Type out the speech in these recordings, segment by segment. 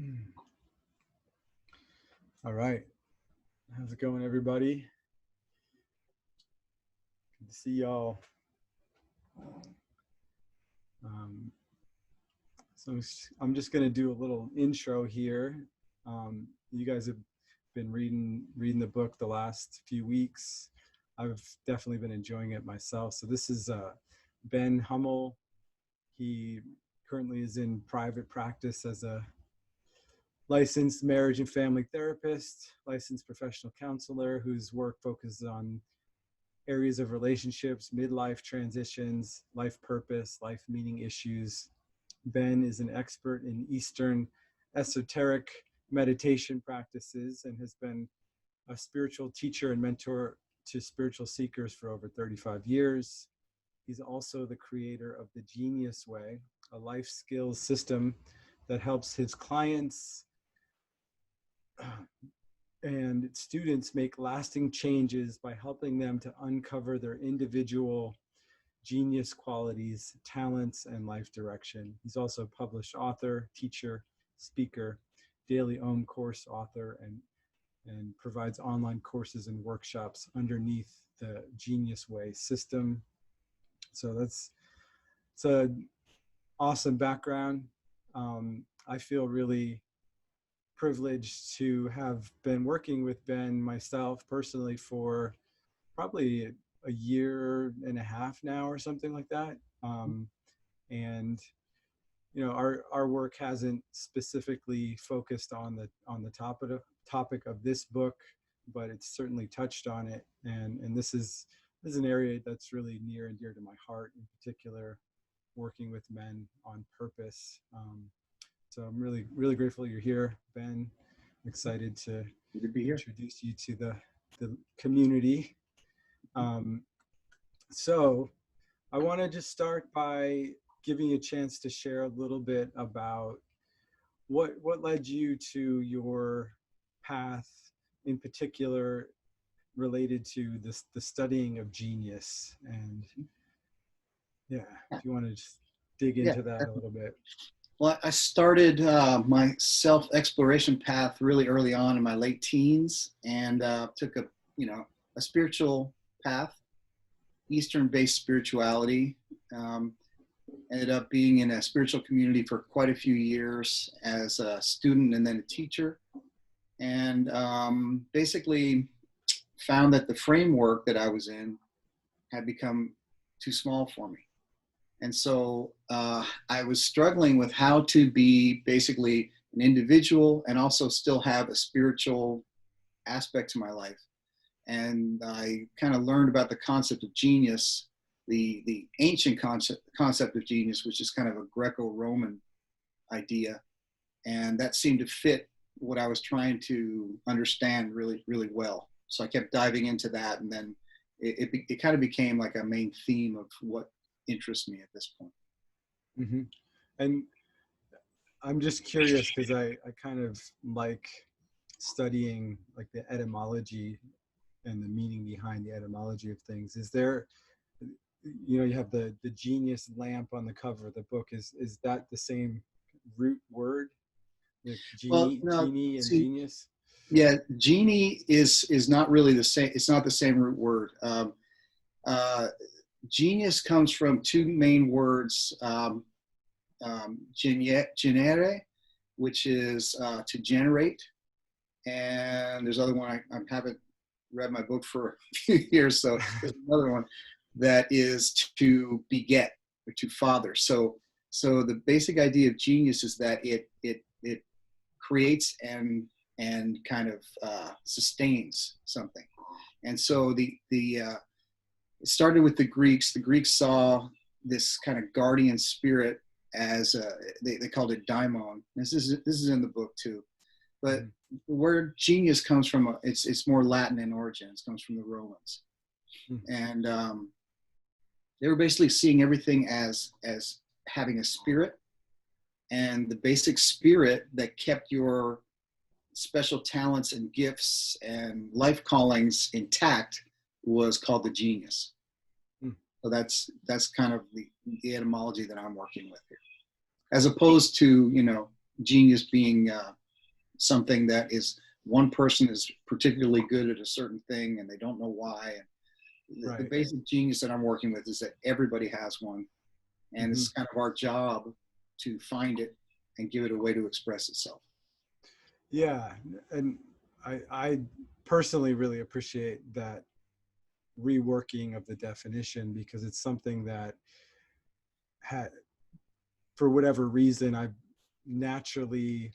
Mm. All right. How's it going, everybody? Good to see y'all. So I'm just going to do a little intro here. You guys have been reading the book the last few weeks. I've definitely been enjoying it myself. So this is Ben Hummel. He currently is in private practice as a licensed marriage and family therapist, licensed professional counselor whose work focuses on areas of relationships, midlife transitions, life purpose, life meaning issues. Ben is an expert in Eastern esoteric meditation practices and has been a spiritual teacher and mentor to spiritual seekers for over 35 years. He's also the creator of the Genius Way, a life skills system that helps his clients and students make lasting changes by helping them to uncover their individual genius qualities, talents, and life direction. He's also a published author, teacher, speaker, DailyOM Course author, and provides online courses and workshops underneath the Genius Way system. So it's an awesome background. I feel really privileged to have been working with Ben myself personally for probably a year and a half now or something like that. And you know, our work hasn't specifically focused on the topic of this book, but it's certainly touched on it. And this is an area that's really near and dear to my heart, in particular, working with men on purpose. So I'm really, really grateful you're here, Ben. I'm excited to be here. Introduce you to the community. So I want to just start by giving you a chance to share a little bit about what led you to your path, in particular related to the studying of genius. And yeah, if you want to just dig into that a little bit. Well, I started my self-exploration path really early on in my late teens, and took a spiritual path, Eastern-based spirituality. Ended up being in a spiritual community for quite a few years as a student and then a teacher, and basically found that the framework that I was in had become too small for me. And so I was struggling with how to be basically an individual and also still have a spiritual aspect to my life. And I kind of learned about the concept of genius, the ancient concept of genius, which is kind of a Greco-Roman idea. And that seemed to fit what I was trying to understand really, really well. So I kept diving into that, and then it kind of became like a main theme of what interests me at this point. Mm-hmm. And I'm just curious because I kind of like studying like the etymology and the meaning behind the etymology of things. Is there, you know, you have the genius lamp on the cover of the book. Is that the same root word? Like genie, Well, no, genie and genius? Yeah, genie is not really the same. It's not the same root word. Genius comes from two main words, generare, which is to generate, and there's another one, I haven't read my book for a few years, so there's another one that is to beget or to father. So the basic idea of genius is that it creates and kind of sustains something. And so it started with the Greeks. The Greeks saw this kind of guardian spirit as they called it daimon. This is in the book too. But the word genius comes from it's more Latin in origin. It comes from the Romans, and they were basically seeing everything as having a spirit, and the basic spirit that kept your special talents and gifts and life callings intact was called the genius. So that's kind of the etymology that I'm working with here, as opposed to genius being something that is one person is particularly good at a certain thing and they don't know why. And the Right. basic genius that I'm working with is that everybody has one, and Mm-hmm. it's kind of our job to find it and give it a way to express itself. Yeah, and I personally really appreciate that reworking of the definition, because it's something that had, for whatever reason, I've naturally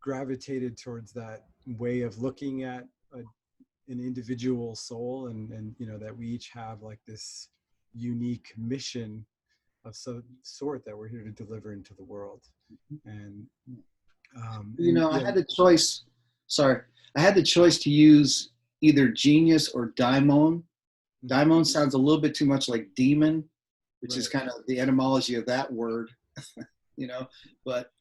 gravitated towards that way of looking at an individual soul, and you know, that we each have like this unique mission of some sort that we're here to deliver into the world. And You know, I yeah. had the choice. Sorry, I had the choice to use either genius or daimon. Mhm. Daimon sounds a little bit too much like demon, which is Right. kind of the etymology of that word, you know. But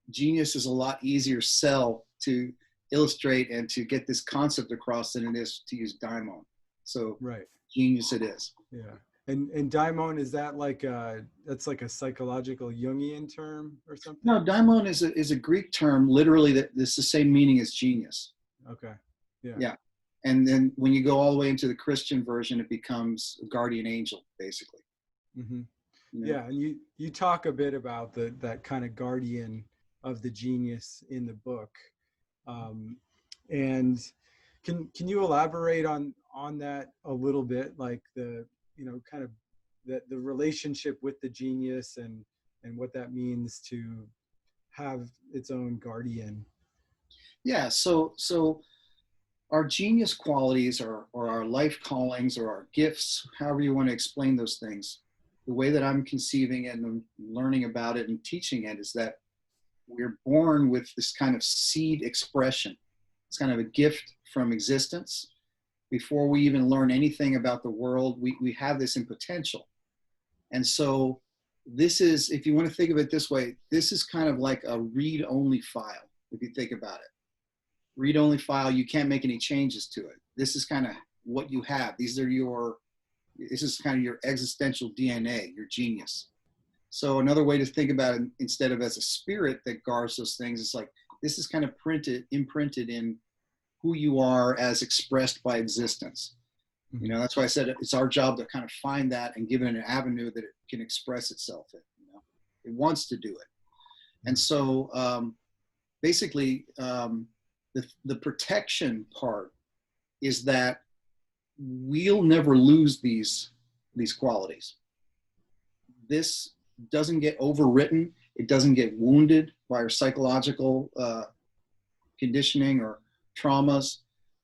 genius is a lot easier sell to illustrate and to get this concept across than it is to use daimon. So Right. genius it is. Yeah. And daimon, is that like that's like a psychological Jungian term or No, something? daimon is a Greek term, literally that it's the same meaning as genius. Okay. Yeah. Yeah. And then when you go all the way into the Christian version, it becomes a guardian angel, basically. Hmm. You know? Yeah, and you talk a bit about that kind of guardian of the genius in the book, um, and can you elaborate on that a little bit, like the, you know, kind of the relationship with the genius, and what that means to have its own guardian. Yeah. So our genius qualities or our life callings or our gifts, however you want to explain those things, the way that I'm conceiving it and learning about it and teaching it is that we're born with this kind of seed expression. It's kind of a gift from existence. Before we even learn anything about the world, we have this in potential. And so this is, if you want to think of it this way, this is kind of like a read-only file, if you think about it. Read-only file, you can't make any changes to it. This is kind of what you have. This is kind of your existential DNA, your genius. So another way to think about it, instead of as a spirit that guards those things, it's like this is kind of imprinted in who you are as expressed by existence. You Mm-hmm. know, that's why I said it's our job to kind of find that and give it an avenue that it can express itself in. You know, it wants to do it, and so basically, the protection part is that we'll never lose these qualities. This doesn't get overwritten. It doesn't get wounded by our psychological conditioning or traumas.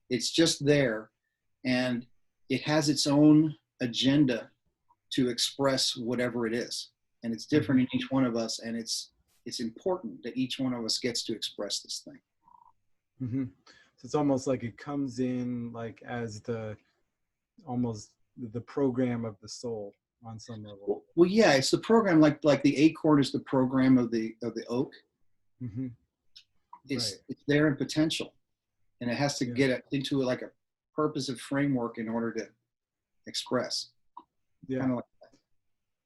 It's just there, and it has its own agenda to express whatever it is, and it's different in each one of us, and it's important that each one of us gets to express this thing. Mm-hmm. So it's almost like it comes in like as almost the program of the soul on some level. Well, yeah, it's the program, like the acorn is the program of the oak. Mm-hmm. Right. It's there in potential, and it has to Yeah. get into like a purposive framework in order to express. Yeah. Kind of like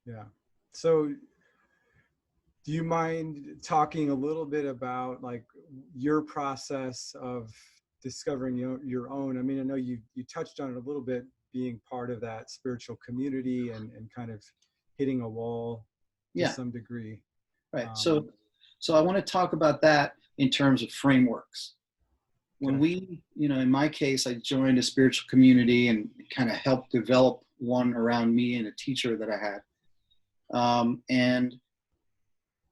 Yeah. So do you mind talking a little bit about like your process of discovering your own? I mean, I know you touched on it a little bit, being part of that spiritual community and kind of hitting a wall to yeah, some degree. right. Um, So I want to talk about that in terms of frameworks. When okay. we, you know, in my case, I joined a spiritual community and kind of helped develop one around me and a teacher that I had. And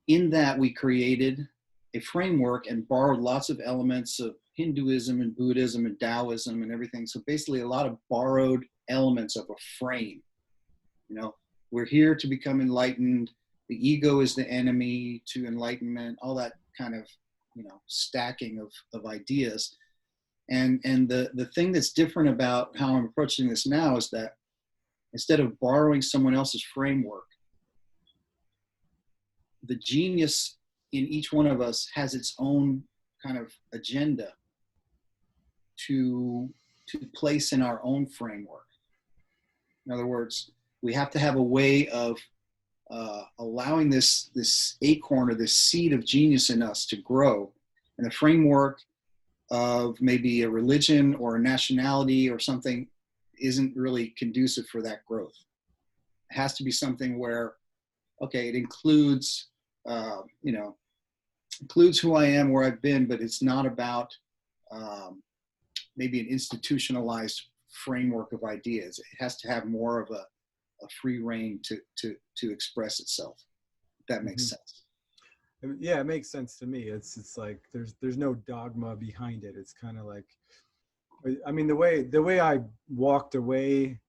in that, we created a framework and borrowed lots of elements of Hinduism and Buddhism and Taoism and everything. So basically, a lot of borrowed elements of a frame. You know, we're here to become enlightened. The ego is the enemy to enlightenment. All that kind of, you know, stacking of ideas. And the thing that's different about how I'm approaching this now is that instead of borrowing someone else's framework, the genius in each one of us has its own kind of agenda to place in our own framework. In other words, we have to have a way of allowing this acorn or this seed of genius in us to grow in the framework of maybe a religion or a nationality or something isn't really conducive for that growth. It has to be something where, okay, it includes, includes who I am, where I've been, but it's not about maybe an institutionalized framework of ideas. It has to have more of a free reign to express itself. If that makes sense. Yeah, it makes sense to me. It's like there's no dogma behind it. It's kind of like, I mean, the way I walked away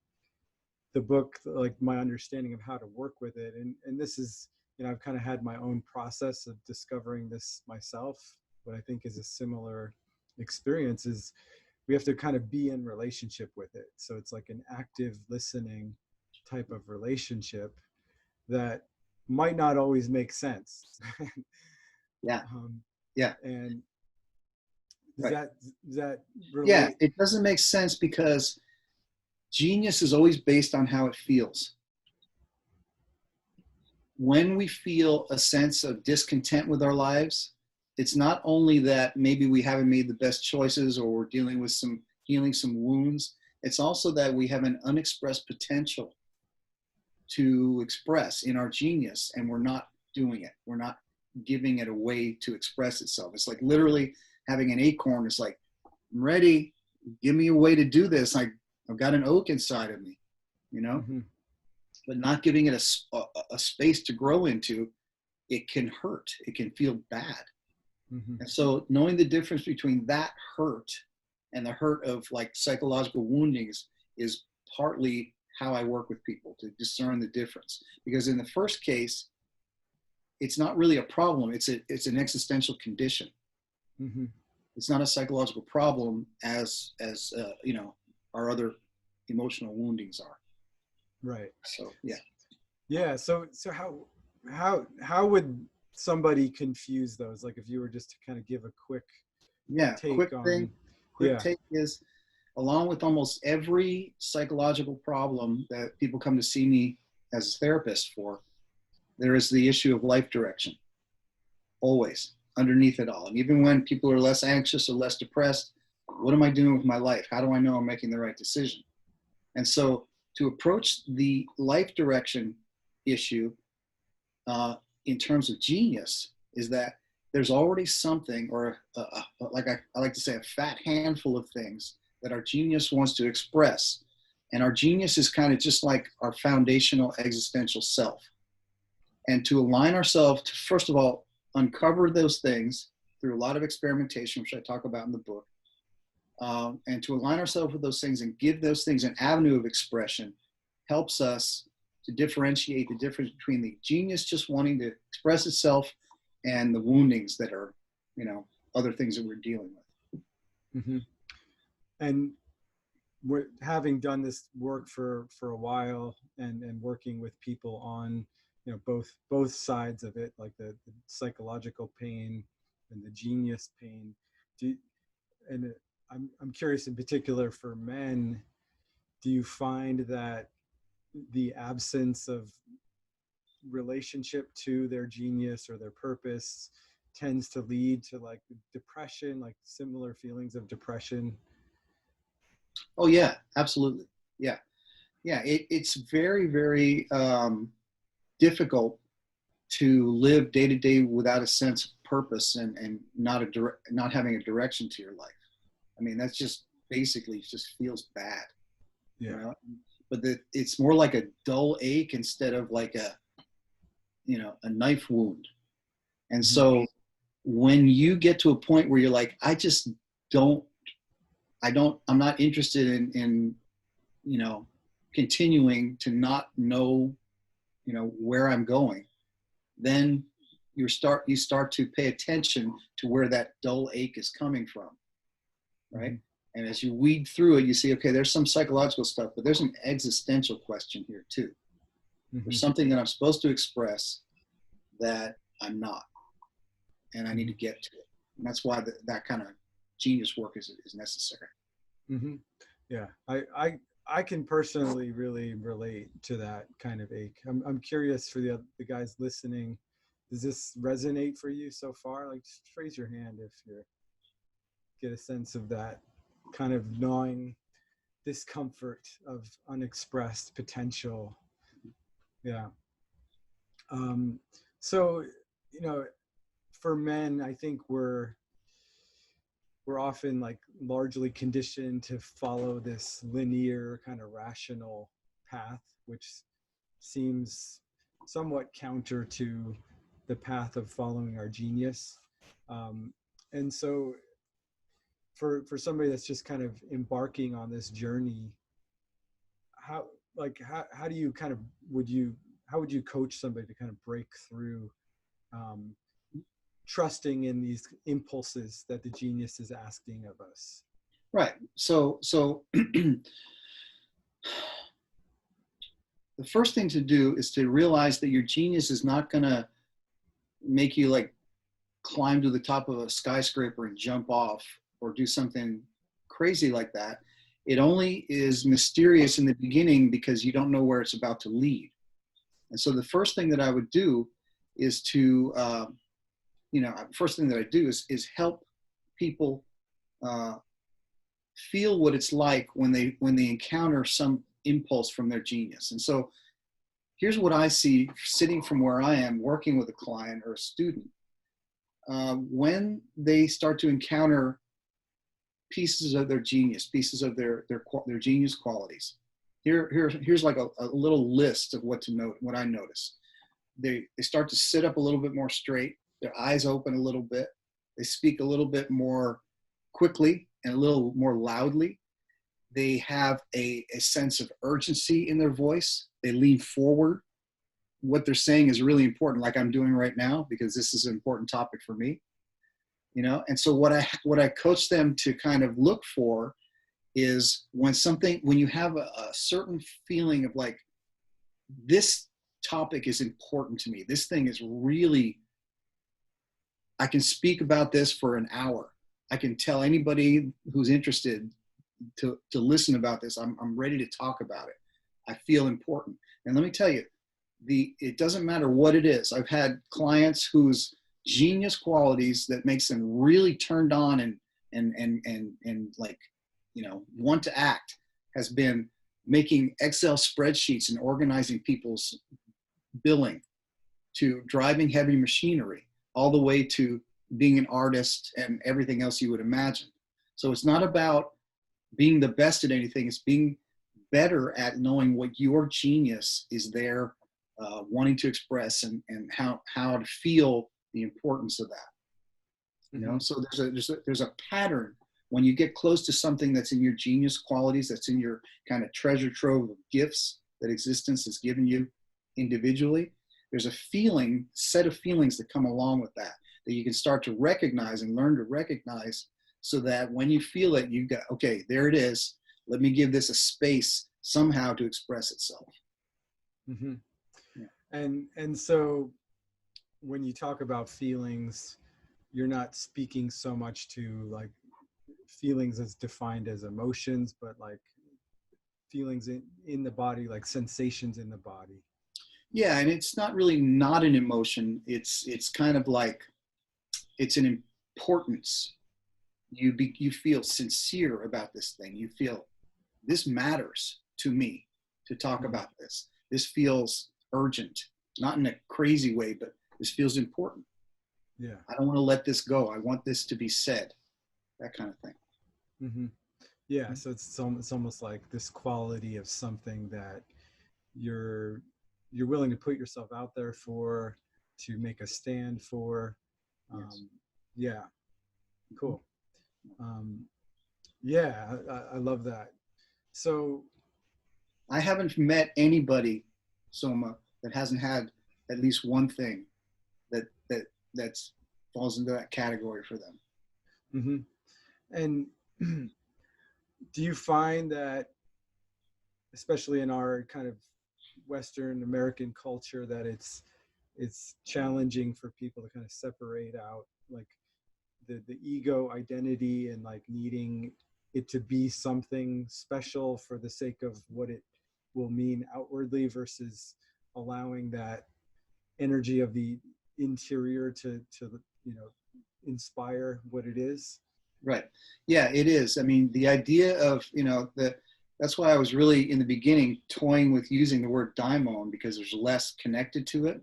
the book, like my understanding of how to work with it, and this is, I've kind of had my own process of discovering this myself. What I think is a similar experience is we have to kind of be in relationship with it. So it's like an active listening type of relationship that might not always make sense. Yeah. And right. does that relate? Yeah, it doesn't make sense because genius is always based on how it feels. When we feel a sense of discontent with our lives, it's not only that maybe we haven't made the best choices or we're dealing with healing some wounds, it's also that we have an unexpressed potential to express in our genius, and we're not doing it. We're not giving it a way to express itself. It's like literally having an acorn. It's like, I'm ready. Give me a way to do this. I've got an oak inside of me, but not giving it a space to grow into, it can hurt. It can feel bad. And so knowing the difference between that hurt and the hurt of like psychological woundings is partly how I work with people to discern the difference. Because in the first case, it's not really a problem. It's an existential condition. It's not a psychological problem as our other emotional woundings are. Right. So yeah. Yeah. So how would somebody confuse those? Like if you were just to kind of give a quick take take is, along with almost every psychological problem that people come to see me as a therapist for, there is the issue of life direction, always underneath it all. And even when people are less anxious or less depressed, what am I doing with my life? How do I know I'm making the right decision? And so to approach the life direction issue in terms of genius is that there's already something, or like I like to say, a fat handful of things that our genius wants to express. And our genius is kind of just like our foundational existential self. And to align ourselves to, first of all, uncover those things through a lot of experimentation, which I talk about in the book, and to align ourselves with those things and give those things an avenue of expression helps us to differentiate the difference between the genius just wanting to express itself and the woundings that are, other things that we're dealing with. And we're having done this work for a while and working with people on, both sides of it, like the psychological pain and the genius pain. I'm curious in particular for men, do you find that the absence of relationship to their genius or their purpose tends to lead to like depression, like similar feelings of depression? Oh yeah, absolutely. Yeah. It's very, very difficult to live day to day without a sense of purpose and not having a direction to your life. I mean, that's just basically just feels bad. Yeah. But it's more like a dull ache instead of like a knife wound. And so when you get to a point where you're like, I'm not interested in continuing to not know, where I'm going, then you start to pay attention to where that dull ache is coming from. Right. And as you weed through it, you see, okay, there's some psychological stuff, but there's an existential question here too. There's something that I'm supposed to express that I'm not, and I need to get to it. And that's why that kind of genius work is necessary. Yeah, I can personally really relate to that kind of ache. I'm curious for the guys listening. Does this resonate for you so far? Like, just raise your hand if you get a sense of that kind of gnawing discomfort of unexpressed potential. Yeah. Um, so, you know, for men, I think we're often like largely conditioned to follow this linear kind of rational path, which seems somewhat counter to the path of following our genius. And so for somebody that's just kind of embarking on this journey, how how do you kind of would you how would you coach somebody to kind of break through um, trusting in these impulses that the genius is asking of us? Right. So the first thing to do is to realize that your genius is not going to make you like climb to the top of a skyscraper and jump off or do something crazy like that. It only is mysterious in the beginning because you don't know where it's about to lead. And so the first thing that I would do is to, first thing that I do is help people feel what it's like when they encounter some impulse from their genius. And so here's what I see sitting from where I am working with a client or a student. When they start to encounter pieces of their genius, pieces of their genius qualities, here's like a little list of what to note, what I notice. They start to sit up a little bit more straight, their eyes open a little bit, they speak a little bit more quickly and a little more loudly. They have a sense of urgency in their voice. They lean forward. What they're saying is really important, like I'm doing right now, because this is an important topic for me. And so what I coach them to kind of look for is when you have a certain feeling of like, this topic is important to me. This thing is really, I can speak about this for an hour. I can tell anybody who's interested to listen about this. I'm ready to talk about it. I feel important. And let me tell you, it doesn't matter what it is. I've had clients whose genius qualities that makes them really turned on and like, want to act has been making Excel spreadsheets and organizing people's billing, to driving heavy machinery, all the way to being an artist and everything else you would imagine. So it's not about being the best at anything. It's being better at knowing what your genius is there, wanting to express, and how to feel the importance of that. Mm-hmm. So there's a pattern when you get close to something that's in your genius qualities, that's in your kind of treasure trove of gifts that existence has given you individually. There's a set of feelings that come along with that you can start to recognize and learn to recognize, so that when you feel it, you got, okay, there it is. Let me give this a space somehow to express itself. Mm-hmm. Yeah. And so when you talk about feelings, you're not speaking so much to like feelings as defined as emotions, but like feelings in the body, like sensations in the body. Yeah, and it's not really not an emotion. It's kind of like, it's an importance. You feel sincere about this thing. You feel this matters to me to talk about this. This feels urgent, not in a crazy way, but this feels important. Yeah. I don't want to let this go. I want this to be said, that kind of thing. Mm-hmm. Yeah. So it's almost like this quality of something that you're willing to put yourself out there for, to make a stand for. Yes. Yeah. Cool. Yeah, I love that. So I haven't met anybody, Soma, that hasn't had at least one thing that's falls into that category for them. mm-hmm. And do you find that, especially in our kind of Western American culture, that it's challenging for people to kind of separate out like the ego identity and like needing it to be something special for the sake of what it will mean outwardly versus allowing that energy of the interior to inspire what it is. Right. Yeah, it is. I mean, the idea of, that's why I was really in the beginning toying with using the word daimon, because there's less connected to it.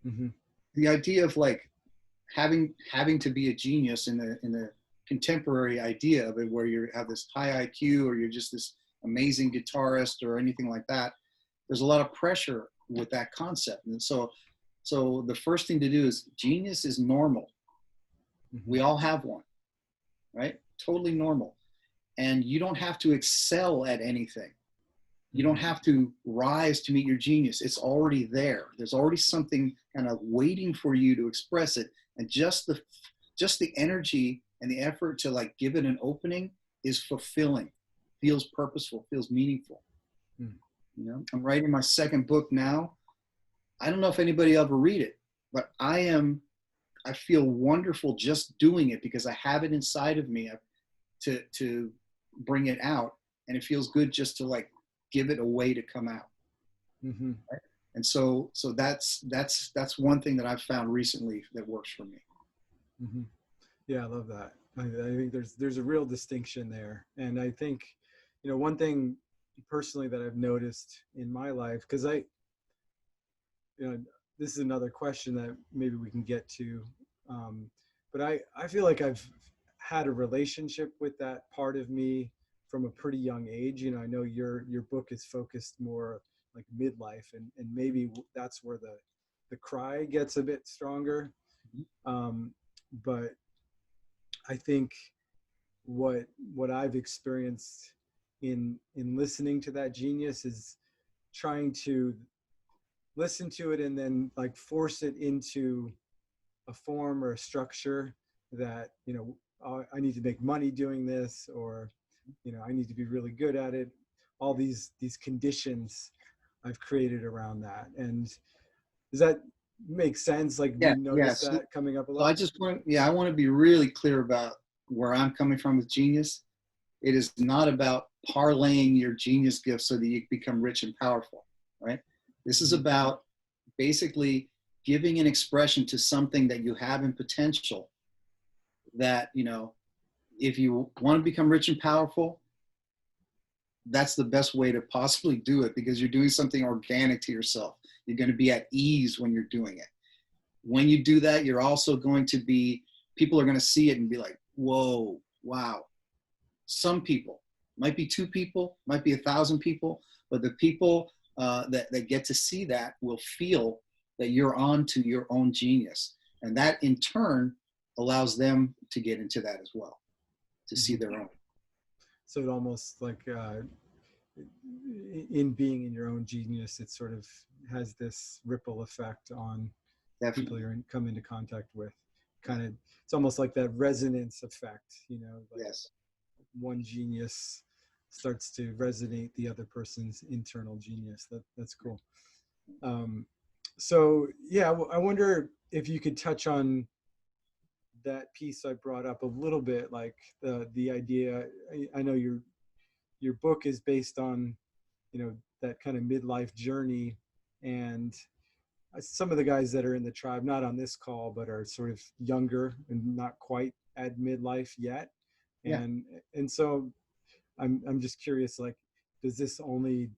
Mm-hmm. The idea of like having to be a genius in the contemporary idea of it, where you have this high IQ or you're just this amazing guitarist or anything like that. There's a lot of pressure with that concept. And so the first thing to do is, genius is normal. Mm-hmm. We all have one, right? Totally normal. And you don't have to excel at anything. You don't have to rise to meet your genius. It's already there. There's already something kind of waiting for you to express it. And just the energy and the effort to like give it an opening is fulfilling, feels purposeful, feels meaningful. Mm. I'm writing my second book now. I don't know if anybody ever read it, but I feel wonderful just doing it, because I have it inside of me to bring it out. And it feels good just to like give it a way to come out. Mm-hmm. Right? And so that's one thing that I've found recently that works for me. Mm-hmm. Yeah, I love that. I think there's a real distinction there. And I think, one thing personally that I've noticed in my life, because this is another question that maybe we can get to, but I feel like I've had a relationship with that part of me from a pretty young age. I know your book is focused more like midlife, and maybe that's where the cry gets a bit stronger. But I think what I've experienced in listening to that genius is trying to listen to it and then like force it into a form or a structure that, I need to make money doing this, or, I need to be really good at it. All these conditions I've created around that. And does that make sense? Like, do Yeah. you notice that coming up a So lot? I want to be really clear about where I'm coming from with genius. It is not about parlaying your genius gift so that you become rich and powerful, right? This is about basically giving an expression to something that you have in potential, that, if you want to become rich and powerful, that's the best way to possibly do it, because you're doing something organic to yourself. You're going to be at ease when you're doing it. When you do that, you're also going to be, people are going to see it and be like, whoa, wow. Some people, might be 2 people, might be 1,000 people, but the people that get to see that will feel that you're on to your own genius. And that in turn allows them to get into that as well, to see their own. So it almost like in being in your own genius, it sort of has this ripple effect on Definitely. people you're come into contact with. Kind of, it's almost like that resonance effect, like Yes. one genius starts to resonate the other person's internal genius. That's cool. So yeah, I wonder if you could touch on that piece I brought up a little bit, like the idea. I know your book is based on, that kind of midlife journey, and some of the guys that are in the tribe, not on this call, but are sort of younger and not quite at midlife yet. Yeah. And so I'm just curious, like, does this only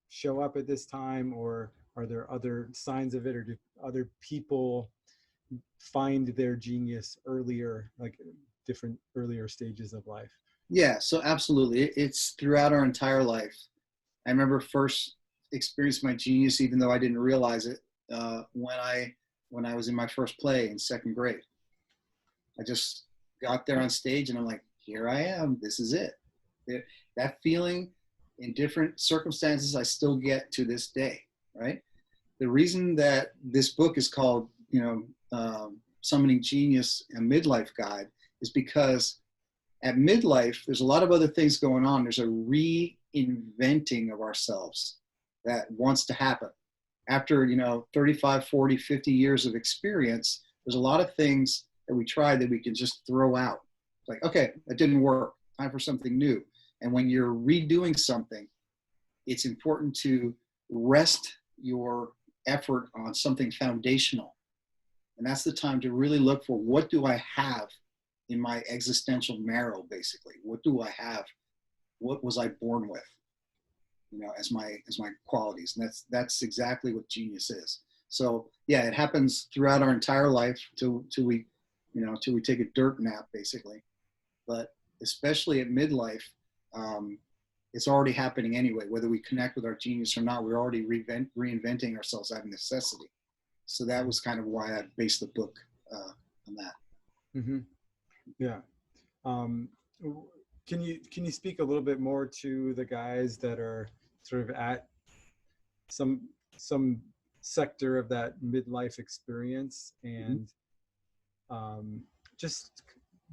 show up at this time, or are there other signs of it, or do other people find their genius earlier, like different earlier stages of life? Yeah, so absolutely. It's throughout our entire life. I remember first experiencing my genius, even though I didn't realize it, when I was in my first play in 2nd grade. I just got there on stage and I'm like, here I am. This is it. That feeling in different circumstances I still get to this day, right? The reason that this book is called, Summoning Genius, a Midlife Guide, is because at midlife, there's a lot of other things going on. There's a reinventing of ourselves that wants to happen. After, 35, 40, 50 years of experience, there's a lot of things that we tried that we can just throw out. Like, okay, that didn't work. time for something new. And when you're redoing something, it's important to rest your effort on something foundational. And that's the time to really look for, what do I have in my existential marrow, basically? What do I have? What was I born with, as my qualities? And that's exactly what genius is. So yeah, it happens throughout our entire life till we take a dirt nap, basically. But especially at midlife, it's already happening anyway. Whether we connect with our genius or not, we're already reinventing ourselves out of necessity. So that was kind of why I based the book on that. Mm-hmm. Yeah. Can you speak a little bit more to the guys that are sort of at some sector of that midlife experience, and just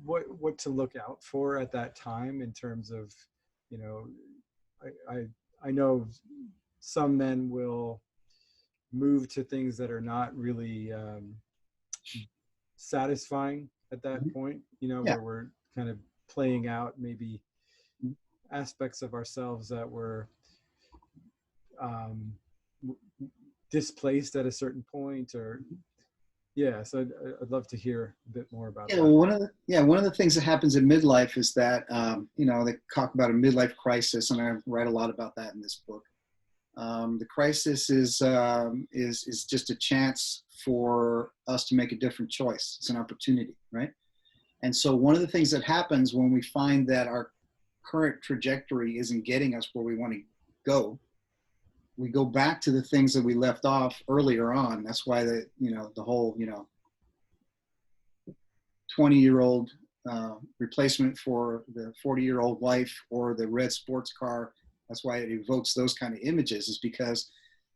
what to look out for at that time in terms of, I know some men will move to things that are not really satisfying at that point, Yeah. where we're kind of playing out maybe aspects of ourselves that were displaced at a certain point, or so I'd love to hear a bit more about that. One of the things that happens in midlife is that they talk about a midlife crisis, and I write a lot about that in this book. The crisis is just a chance for us to make a different choice. It's an opportunity, right? And so one of the things that happens when we find that our current trajectory isn't getting us where we want to go, we go back to the things that we left off earlier on. That's why the whole 20-year-old replacement for the 40-year-old wife, or the red sports car. That's why it evokes those kind of images, is because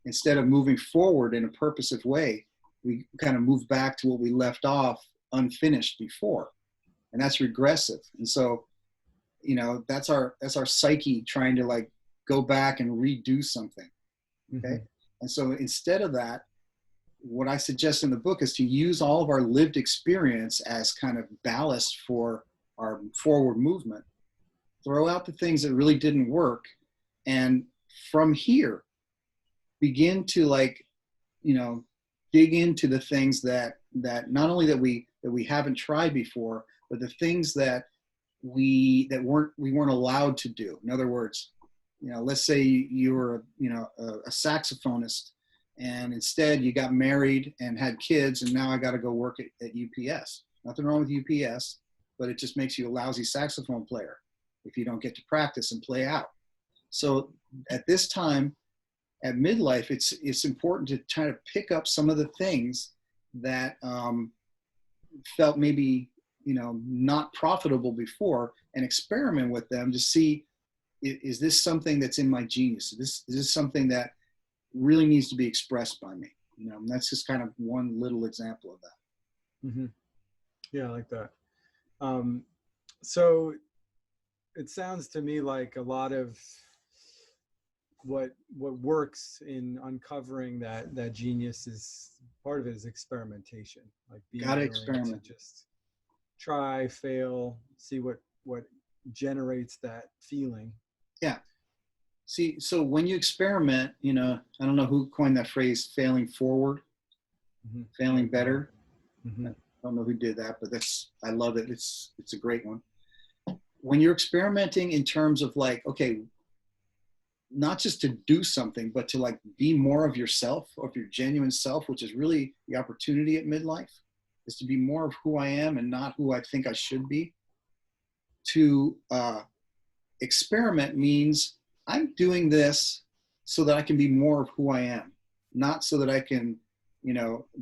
instead of moving forward in a purposive way, we kind of move back to what we left off unfinished before. And that's regressive. And so, that's our psyche trying to like go back and redo something. Okay. Mm-hmm. And so instead of that, what I suggest in the book is to use all of our lived experience as kind of ballast for our forward movement. Throw out the things that really didn't work, and from here begin to dig into the things that not only that we haven't tried before, but the things that we weren't allowed to do. In other words, let's say you were a saxophonist, and instead you got married and had kids, and now I got to go work at UPS. Nothing wrong with UPS, but it just makes you a lousy saxophone player if you don't get to practice and play out. So at this time, at midlife, it's important to try to pick up some of the things that felt maybe not profitable before, and experiment with them to see, is this something that's in my genius? Is this something that really needs to be expressed by me? And that's just kind of one little example of that. Mm-hmm. Yeah, I like that. So it sounds to me like a lot of what works in uncovering that genius is, part of it is experimentation, like being willing to just try, fail, see what generates that feeling. Yeah. See, so when you experiment, I don't know who coined that phrase, failing forward, failing better. I don't know who did that, but I love it. It's a great one. When you're experimenting in terms of like, okay, not just to do something, but to like be more of yourself, of your genuine self, which is really the opportunity at midlife, is to be more of who I am and not who I think I should be. To experiment means I'm doing this so that I can be more of who I am, not so that I can,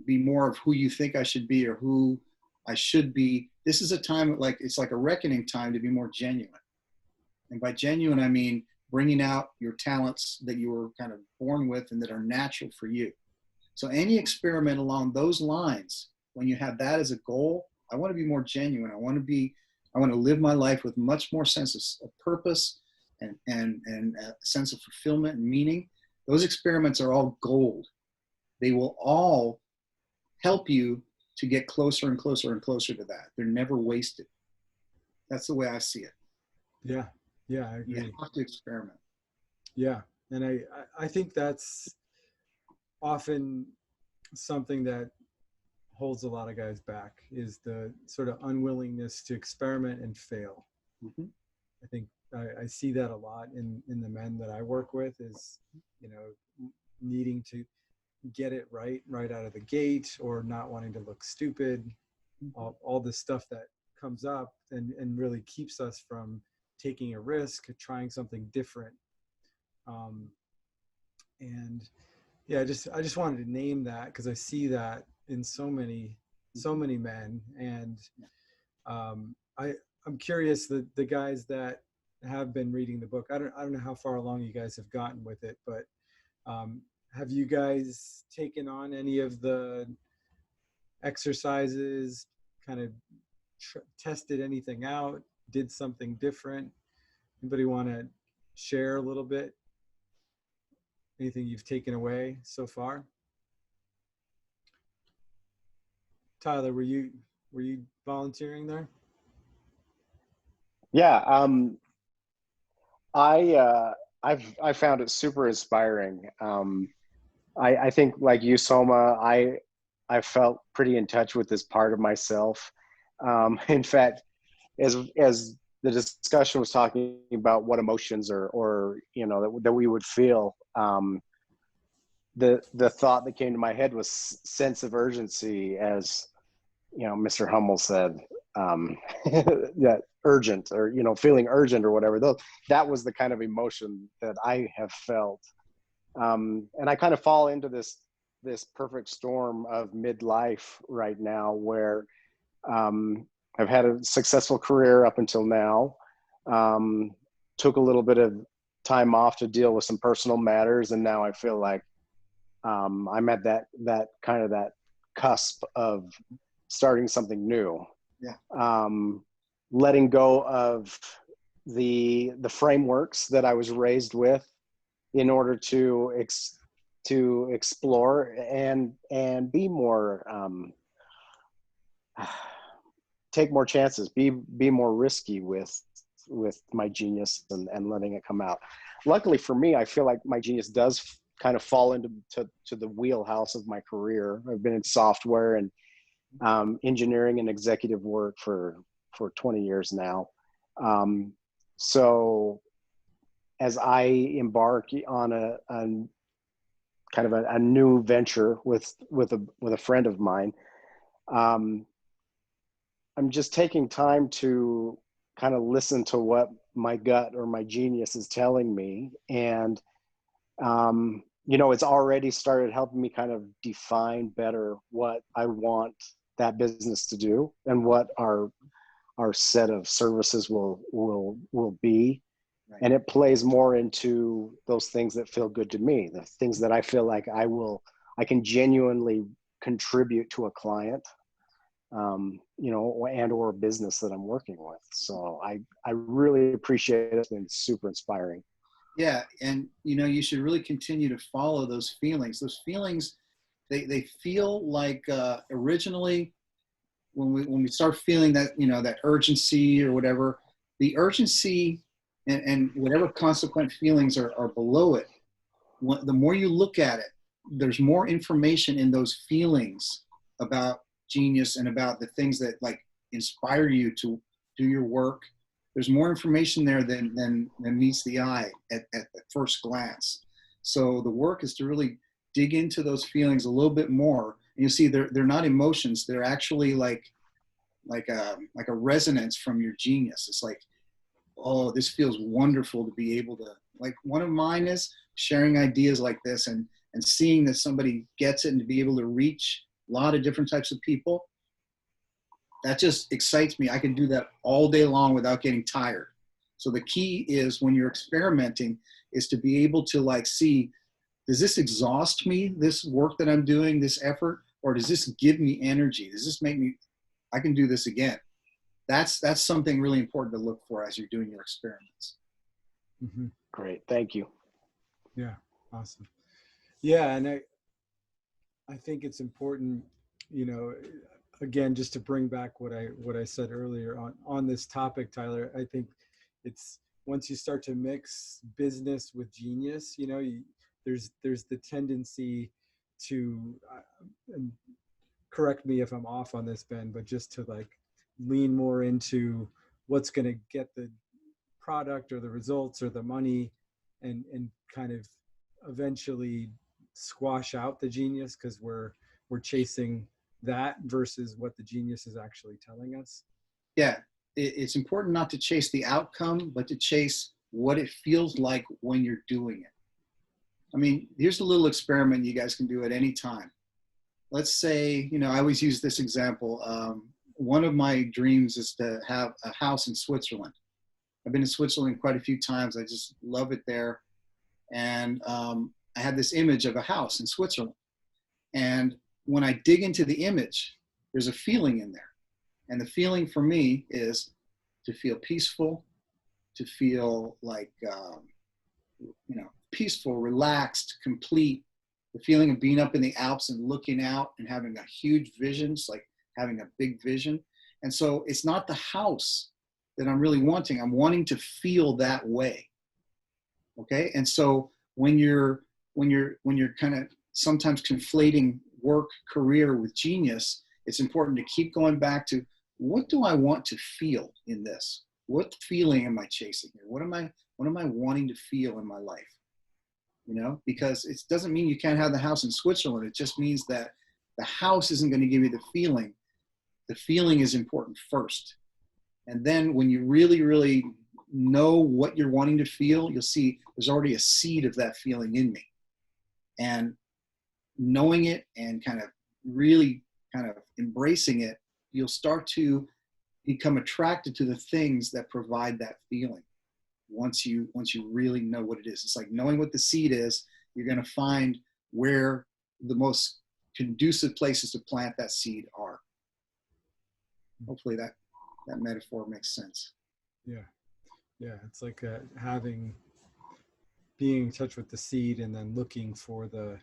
be more of who you think I should be or who I should be. This is a time it's like a reckoning time to be more genuine. And by genuine, I mean bringing out your talents that you were kind of born with and that are natural for you. So any experiment along those lines, when you have that as a goal, I want to be more genuine. I want to live my life with much more sense of purpose and a sense of fulfillment and meaning. Those experiments are all gold. They will all help you to get closer and closer and closer to that. They're never wasted. That's the way I see it. Yeah. Yeah, I You agree. have to experiment. Yeah. And I think that's often something that holds a lot of guys back, is the sort of unwillingness to experiment and fail. Mm-hmm. I think I see that a lot in the men that I work with, is, you know, needing to get it right out of the gate, or not wanting to look stupid, all this stuff that comes up and really keeps us from taking a risk, trying something different. Um, and yeah, I just wanted to name that because I see that in so many men. And I'm curious, the guys that have been reading the book, I don't know how far along you guys have gotten with it, but um, have you guys taken on any of the exercises, kind of tested anything out, did something different? Anybody want to share a little bit? Anything you've taken away so far? Tyler, were you volunteering there? Yeah, I found it super inspiring. I think like you, Soma, I felt pretty in touch with this part of myself. In fact, as the discussion was talking about what emotions or you know that we would feel, the thought that came to my head was sense of urgency, as you know, Mr. Hummel said, that urgent, or you know, feeling urgent or whatever. Though that was the kind of emotion that I have felt, and I kind of fall into this perfect storm of midlife right now, where I've had a successful career up until now. Took a little bit of time off to deal with some personal matters, and now I feel like I'm at that kind of that cusp of starting something new. Yeah. Letting go of the frameworks that I was raised with in order to explore and be more take more chances, be more risky with my genius and letting it come out. Luckily for me, I feel like my genius does kind of fall into to the wheelhouse of my career. I've been in software and engineering and executive work for 20 years now. So as I embark on a kind of a new venture with a friend of mine, I'm just taking time to kind of listen to what my gut or my genius is telling me. And, you know, it's already started helping me kind of define better what I want that business to do and what our set of services will be. Right. And it plays more into those things that feel good to me, the things that I feel like I can genuinely contribute to a client, you know, and or a business that I'm working with. So I really appreciate it. It's been super inspiring. Yeah, and you know, you should really continue to follow those feelings. Those feelings, they feel like originally when we start feeling that, you know, that urgency or whatever, the urgency and whatever consequent feelings are below it. The more you look at it, there's more information in those feelings about genius and about the things that like inspire you to do your work. There's more information there than meets the eye at first glance. So the work is to really dig into those feelings a little bit more. And you see, they're not emotions. They're actually like a resonance from your genius. It's like, oh, this feels wonderful to be able to, like, one of mine is sharing ideas like this and seeing that somebody gets it and to be able to reach a lot of different types of people. That just excites me. I can do that all day long without getting tired. So the key is when you're experimenting is to be able to like see, does this exhaust me, this work that I'm doing, this effort, or does this give me energy? Does this make me, I can do this again? That's something really important to look for as you're doing your experiments. Mm-hmm. Great. Thank you. Yeah, awesome. Yeah, and I think it's important, you know, again, just to bring back what I said earlier on this topic, Tyler. I think it's once you start to mix business with genius, you know, there's the tendency to and correct me if I'm off on this, Ben, but just to like lean more into what's going to get the product or the results or the money, and kind of eventually squash out the genius because we're chasing that versus what the genius is actually telling us. Yeah, it's important not to chase the outcome, but to chase what it feels like when you're doing it. I mean, here's a little experiment you guys can do at any time. Let's say, you know, I always use this example. One of my dreams is to have a house in Switzerland. I've been to Switzerland quite a few times. I just love it there. And I had this image of a house in Switzerland. And when I dig into the image, there's a feeling in there. And the feeling for me is to feel peaceful, to feel like, you know, peaceful, relaxed, complete. The feeling of being up in the Alps and looking out and having a huge vision, it's like having a big vision. And so it's not the house that I'm really wanting. I'm wanting to feel that way. Okay. And so when you're kind of sometimes conflating work, career with genius, it's important to keep going back to, what do I want to feel in this? What feeling am I chasing here? What am I wanting to feel in my life? You know, because it doesn't mean you can't have the house in Switzerland. It just means that the house isn't going to give you the feeling. The feeling is important first. And then when you really, really know what you're wanting to feel, you'll see there's already a seed of that feeling in me. And knowing it and kind of really kind of embracing it, you'll start to become attracted to the things that provide that feeling. Once you really know what it is, it's like knowing what the seed is. You're going to find where the most conducive places to plant that seed are. Hopefully that metaphor makes sense. Yeah, it's like being in touch with the seed and then looking for the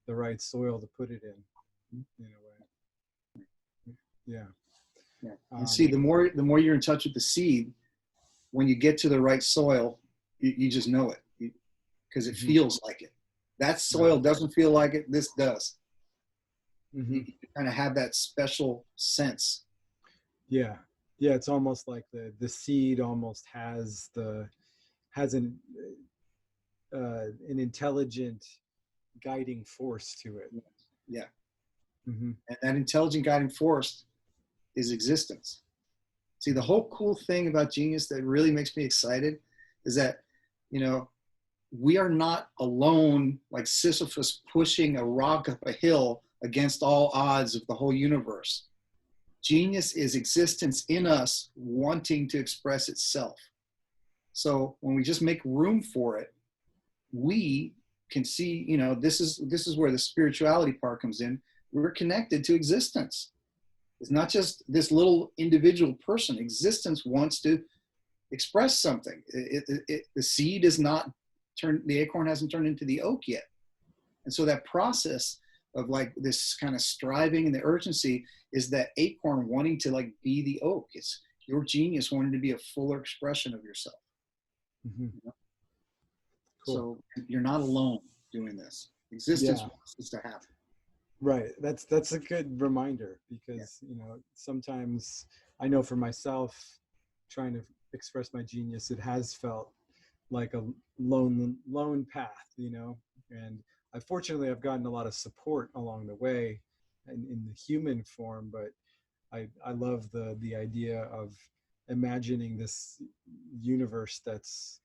right soil to put it in a way. Yeah. And see, the more you're in touch with the seed, when you get to the right soil, you just know it because it feels like it. That soil doesn't feel like it. This does. You kind of have that special sense. Yeah. It's almost like the seed almost has an intelligent guiding force to it. Yeah. And that intelligent guiding force is existence. See, the whole cool thing about genius that really makes me excited is that, you know, we are not alone like Sisyphus pushing a rock up a hill against all odds of the whole universe. Genius is existence in us wanting to express itself. So when we just make room for it, we can see, you know, this is where the spirituality part comes in. We're connected to existence. It's not just this little individual person. Existence wants to express something. The seed is not turned, the acorn hasn't turned into the oak yet. And so that process of like this kind of striving and the urgency is that acorn wanting to like be the oak. It's your genius wanting to be a fuller expression of yourself. You know? Cool. So you're not alone doing this. Existence wants this to happen. Right. That's a good reminder because, you know, sometimes I know for myself trying to express my genius, it has felt like a lone path, you know, and fortunately I've gotten a lot of support along the way in the human form, but I love the idea of imagining this universe that's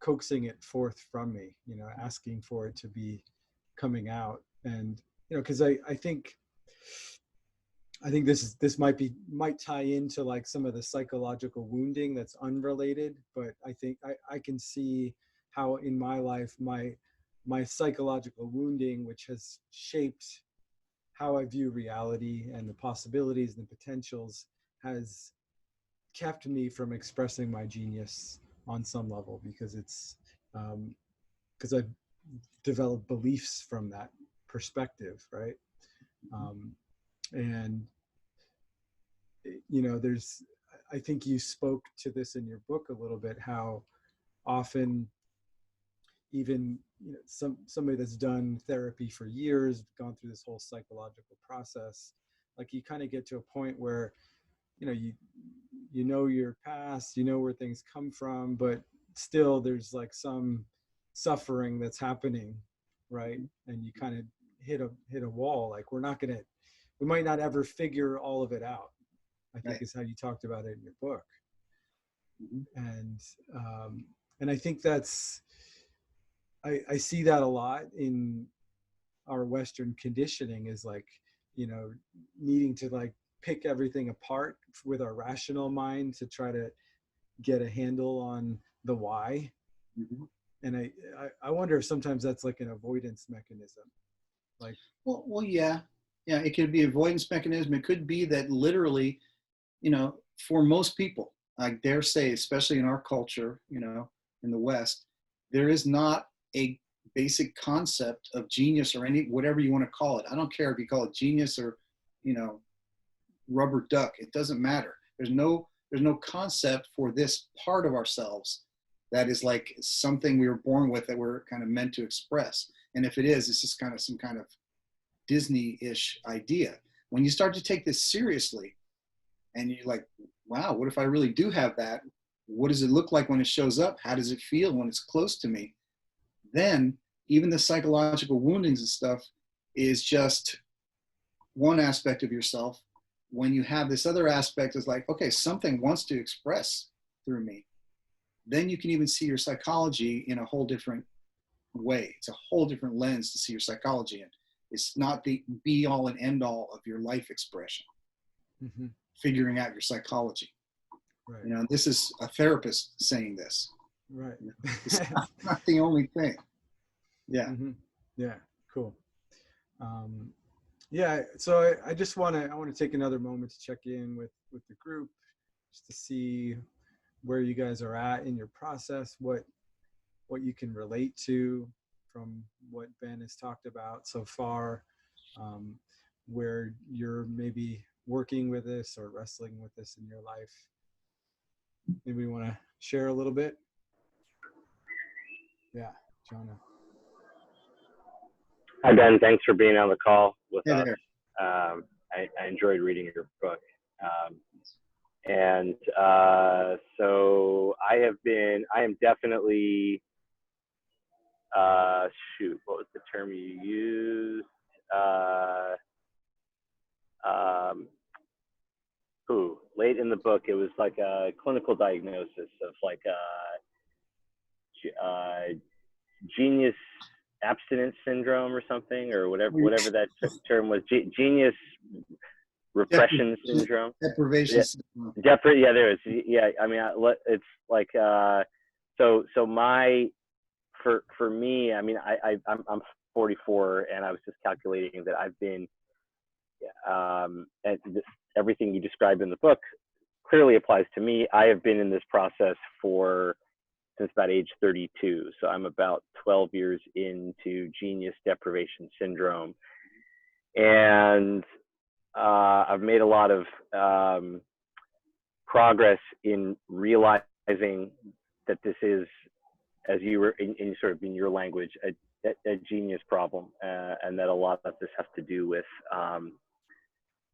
coaxing it forth from me, you know, asking for it to be coming out. And you know, because I think this might tie into like some of the psychological wounding that's unrelated, but I think I can see how in my life my psychological wounding, which has shaped how I view reality and the possibilities and the potentials, has kept me from expressing my genius on some level because it's because I've developed beliefs from that perspective, right? And you know, I think you spoke to this in your book a little bit, how often even, you know, somebody that's done therapy for years, gone through this whole psychological process, like you kind of get to a point where, you know, you know your past, you know where things come from, but still there's like some suffering that's happening, right? And you kind of hit a wall. Like we might not ever figure all of it out, I think, Right. is how you talked about it in your book. Mm-hmm. And I think that's, I see that a lot in our Western conditioning, is like, you know, needing to like pick everything apart with our rational mind to try to get a handle on the why. Mm-hmm. And I wonder if sometimes that's like an avoidance mechanism. Like, Well, yeah, yeah. It could be avoidance mechanism. It could be that literally, you know, for most people, I dare say, especially in our culture, you know, in the West, there is not a basic concept of genius or any whatever you want to call it. I don't care if you call it genius or, you know, rubber duck. It doesn't matter. There's no concept for this part of ourselves that is like something we were born with that we're kind of meant to express. And if it is, it's just kind of some kind of Disney-ish idea. When you start to take this seriously, and you're like, wow, what if I really do have that? What does it look like when it shows up? How does it feel when it's close to me? Then even the psychological woundings and stuff is just one aspect of yourself. When you have this other aspect, is like, okay, something wants to express through me. Then you can even see your psychology in a whole different way. It's a whole different lens to see your psychology in. It's not the be all and end all of your life expression. mm-hmm, Figuring out your psychology. right, You know, this is a therapist saying this. right. It's not the only thing. Yeah. Mm-hmm. Yeah, cool. Yeah, so I just want to take another moment to check in with the group, just to see where you guys are at in your process, what you can relate to from what Ben has talked about so far, where you're maybe working with this or wrestling with this in your life. Maybe you want to share a little bit? Yeah, Jonah. Hi, Ben. Thanks for being on the call with Hey us. there. I enjoyed reading your book. And so I am definitely, what was the term you used? Late in the book, it was like a clinical diagnosis of like genius abstinence syndrome or something, or whatever that term was. Genius repression syndrome. Deprivation. Yeah, yeah, there is. Yeah, I mean, it's like so for me, I mean, I'm 44, and I was just calculating that I've been and everything you described in the book clearly applies to me. I have been in this process since about age 32. So I'm about 12 years into genius deprivation syndrome. And I've made a lot of progress in realizing that this is, as you were in sort of in your language, a genius problem, and that a lot of this has to do with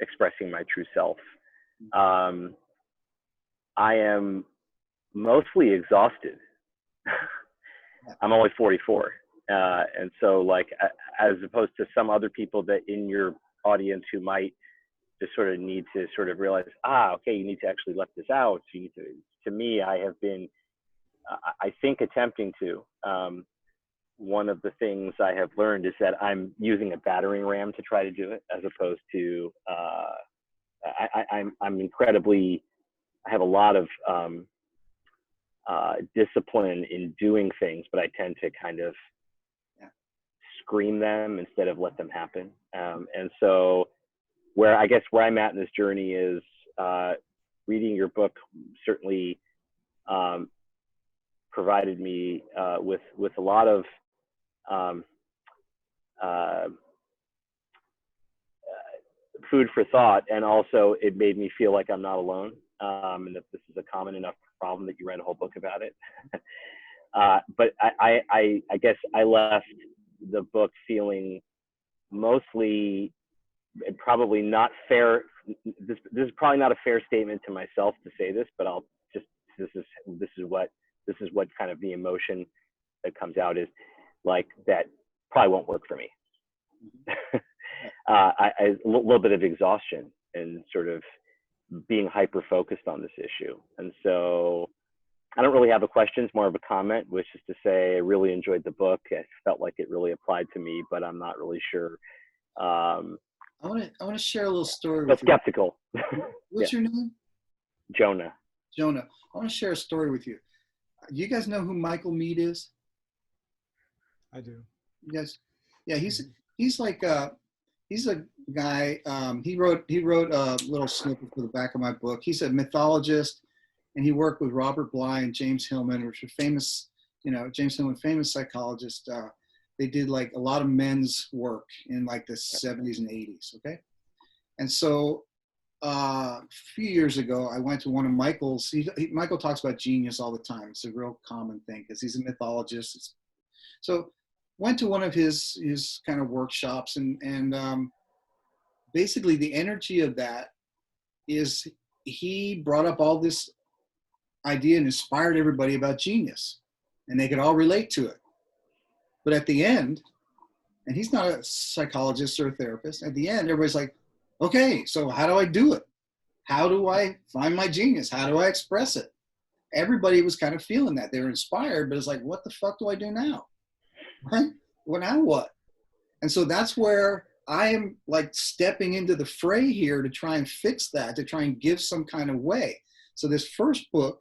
expressing my true self. I am mostly exhausted. I'm only 44. And so like, as opposed to some other people that in your audience who might just sort of need to sort of realize, okay, you need to actually let this out. You need to me, I have been, I think, attempting to. One of the things I have learned is that I'm using a battering ram to try to do it, as opposed to, I'm incredibly, I have a lot of discipline in doing things, but I tend to kind of scream them instead of let them happen. And so where I'm at in this journey is reading your book certainly provided me with a lot of food for thought, and also it made me feel like I'm not alone. and that this is a common enough problem that you write a whole book about it. But I guess I left the book feeling mostly, probably not fair. This is probably not a fair statement to myself to say this, but I'll just, this is what kind of the emotion that comes out is like, that probably won't work for me. A little bit of exhaustion and sort of being hyper focused on this issue. And so I don't really have a question, it's more of a comment, which is to say I really enjoyed the book. I felt like it really applied to me, but I'm not really sure. I want to share a little story But with skeptical. What's your name? Jonah. Jonah. I want to share a story with you. You guys know who Michael Mead is? I do. You guys? Yeah, he's like he's a guy. He wrote a little snippet for the back of my book. He's a mythologist, and he worked with Robert Bly and James Hillman, which are famous, James Hillman, famous psychologist. They did like a lot of men's work in like the 70s and 80s. Okay, and so a few years ago, I went to one of Michael's. Michael talks about genius all the time. It's a real common thing because he's a mythologist. So went to one of his kind of workshops, and basically the energy of that is he brought up all this idea and inspired everybody about genius, and they could all relate to it. But at the end, and he's not a psychologist or a therapist, at the end, everybody's like, okay, so how do I do it? How do I find my genius? How do I express it? Everybody was kind of feeling that. They were inspired, but it's like, what the fuck do I do now? Right? Well, now what? And so that's where I am like stepping into the fray here to try and fix that, to try and give some kind of way. So this first book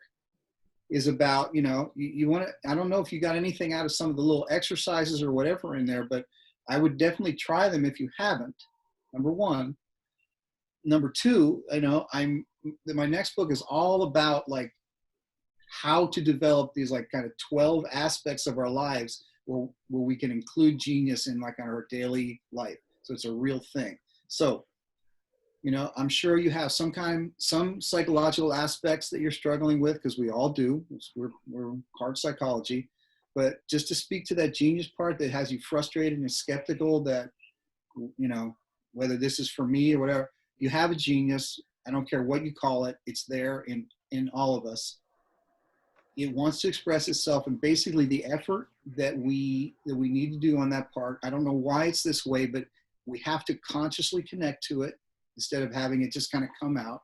is about, you want to, I don't know if you got anything out of some of the little exercises or whatever in there, but I would definitely try them if you haven't, number one. Number two, my next book is all about like how to develop these like kind of 12 aspects of our lives where we can include genius in like our daily life. So it's a real thing. So, I'm sure you have some psychological aspects that you're struggling with, because we all do. We're hard psychology. But just to speak to that genius part that has you frustrated and skeptical that, whether this is for me or whatever, you have a genius. I don't care what you call it. It's there in all of us. It wants to express itself, and basically the effort that we need to do on that part, I don't know why it's this way, but we have to consciously connect to it instead of having it just kind of come out.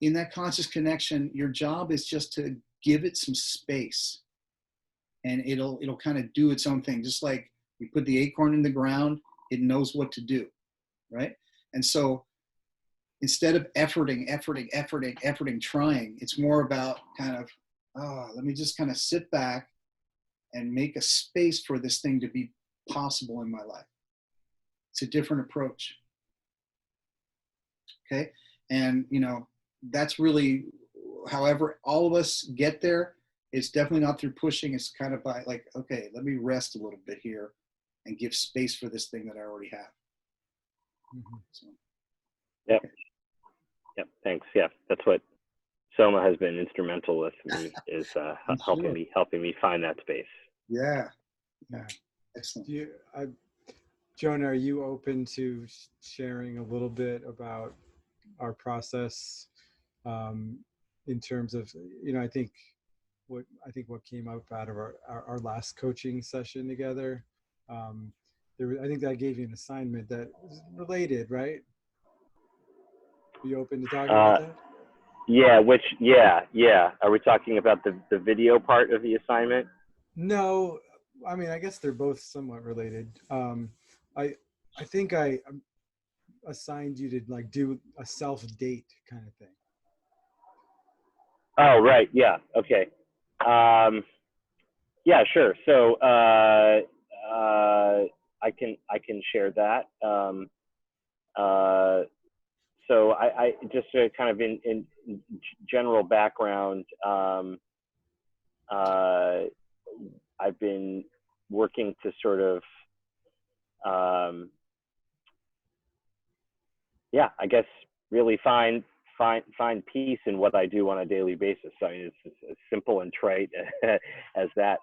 In that conscious connection, your job is just to give it some space, and it'll kind of do its own thing. Just like you put the acorn in the ground, it knows what to do, right? And so instead of efforting, trying, it's more about kind of, let me just kind of sit back and make a space for this thing to be possible in my life. It's a different approach. Okay. And, that's really, however all of us get there. It's definitely not through pushing. It's kind of by like, okay, let me rest a little bit here and give space for this thing that I already have. Mm-hmm. So. Yep. Yep. Thanks. Yeah. That's what Soma has been instrumental with me, is helping me find that space. Yeah. Yeah. Excellent. Jonah, are you open to sharing a little bit about our process in terms of, I think what came up out of our last coaching session together, I think I gave you an assignment that was related, right? Are you open to talking about that? Yeah. Are we talking about the video part of the assignment? No, I mean, I guess they're both somewhat related. I think I assigned you to like do a self-date kind of thing. Oh, right. Yeah. Okay. Yeah, sure. So I can share that. So I just kind of in general background, I've been working to sort of, I guess really find find peace in what I do on a daily basis. I mean, it's as simple and trite as that.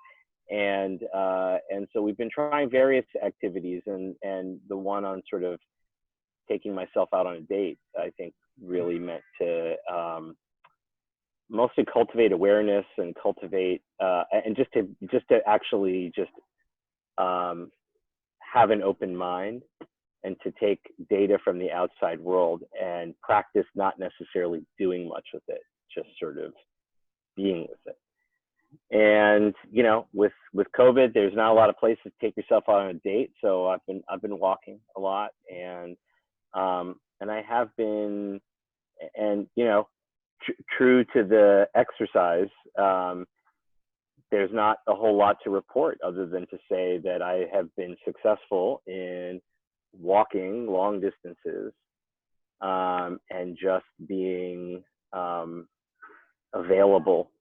And so we've been trying various activities, and the one on sort of taking myself out on a date, I think really meant to mostly cultivate awareness and cultivate and just to actually just have an open mind, and to take data from the outside world and practice not necessarily doing much with it, just sort of being with it. And with COVID, there's not a lot of places to take yourself out on a date, so I've been walking a lot, and I have been, and true to the exercise, there's not a whole lot to report other than to say that I have been successful in walking long distances, and just being available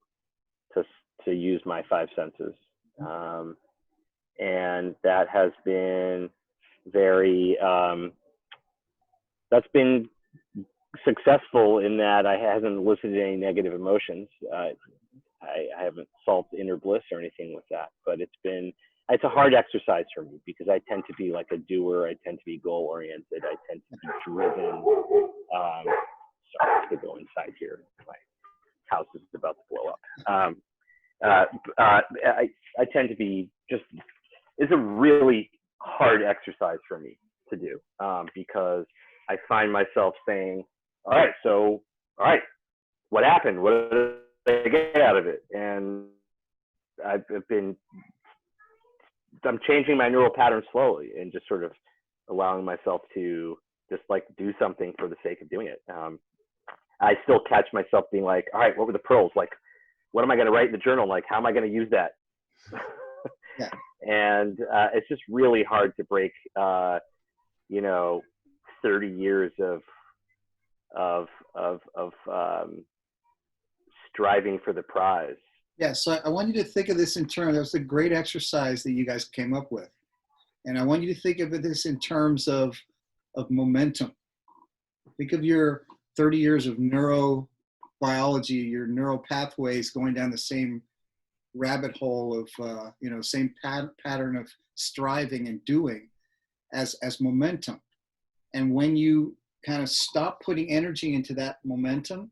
to use my five senses. And that has been very, that's been successful in that I haven't elicited any negative emotions. I haven't solved inner bliss or anything with that, but it's a hard exercise for me because I tend to be like a doer. I tend to be goal oriented. I tend to be driven. Sorry, I have to go inside here. My house is about to blow up. I tend to be it's a really hard exercise for me to do, because I find myself saying, all right, what happened? What did I get out of it? And I'm changing my neural pattern slowly and just sort of allowing myself to just like do something for the sake of doing it. I still catch myself being like, all right, what were the pearls? Like, what am I going to write in the journal? Like, how am I going to use that? Yeah. And it's just really hard to break, 30 years of striving for the prize. Yeah, so I want you to think of this in terms, that was a great exercise that you guys came up with. And I want you to think of this in terms of momentum. Think of your 30 years of neurobiology, your neural pathways going down the same rabbit hole of, same pattern of striving and doing as momentum. And when you kind of stop putting energy into that momentum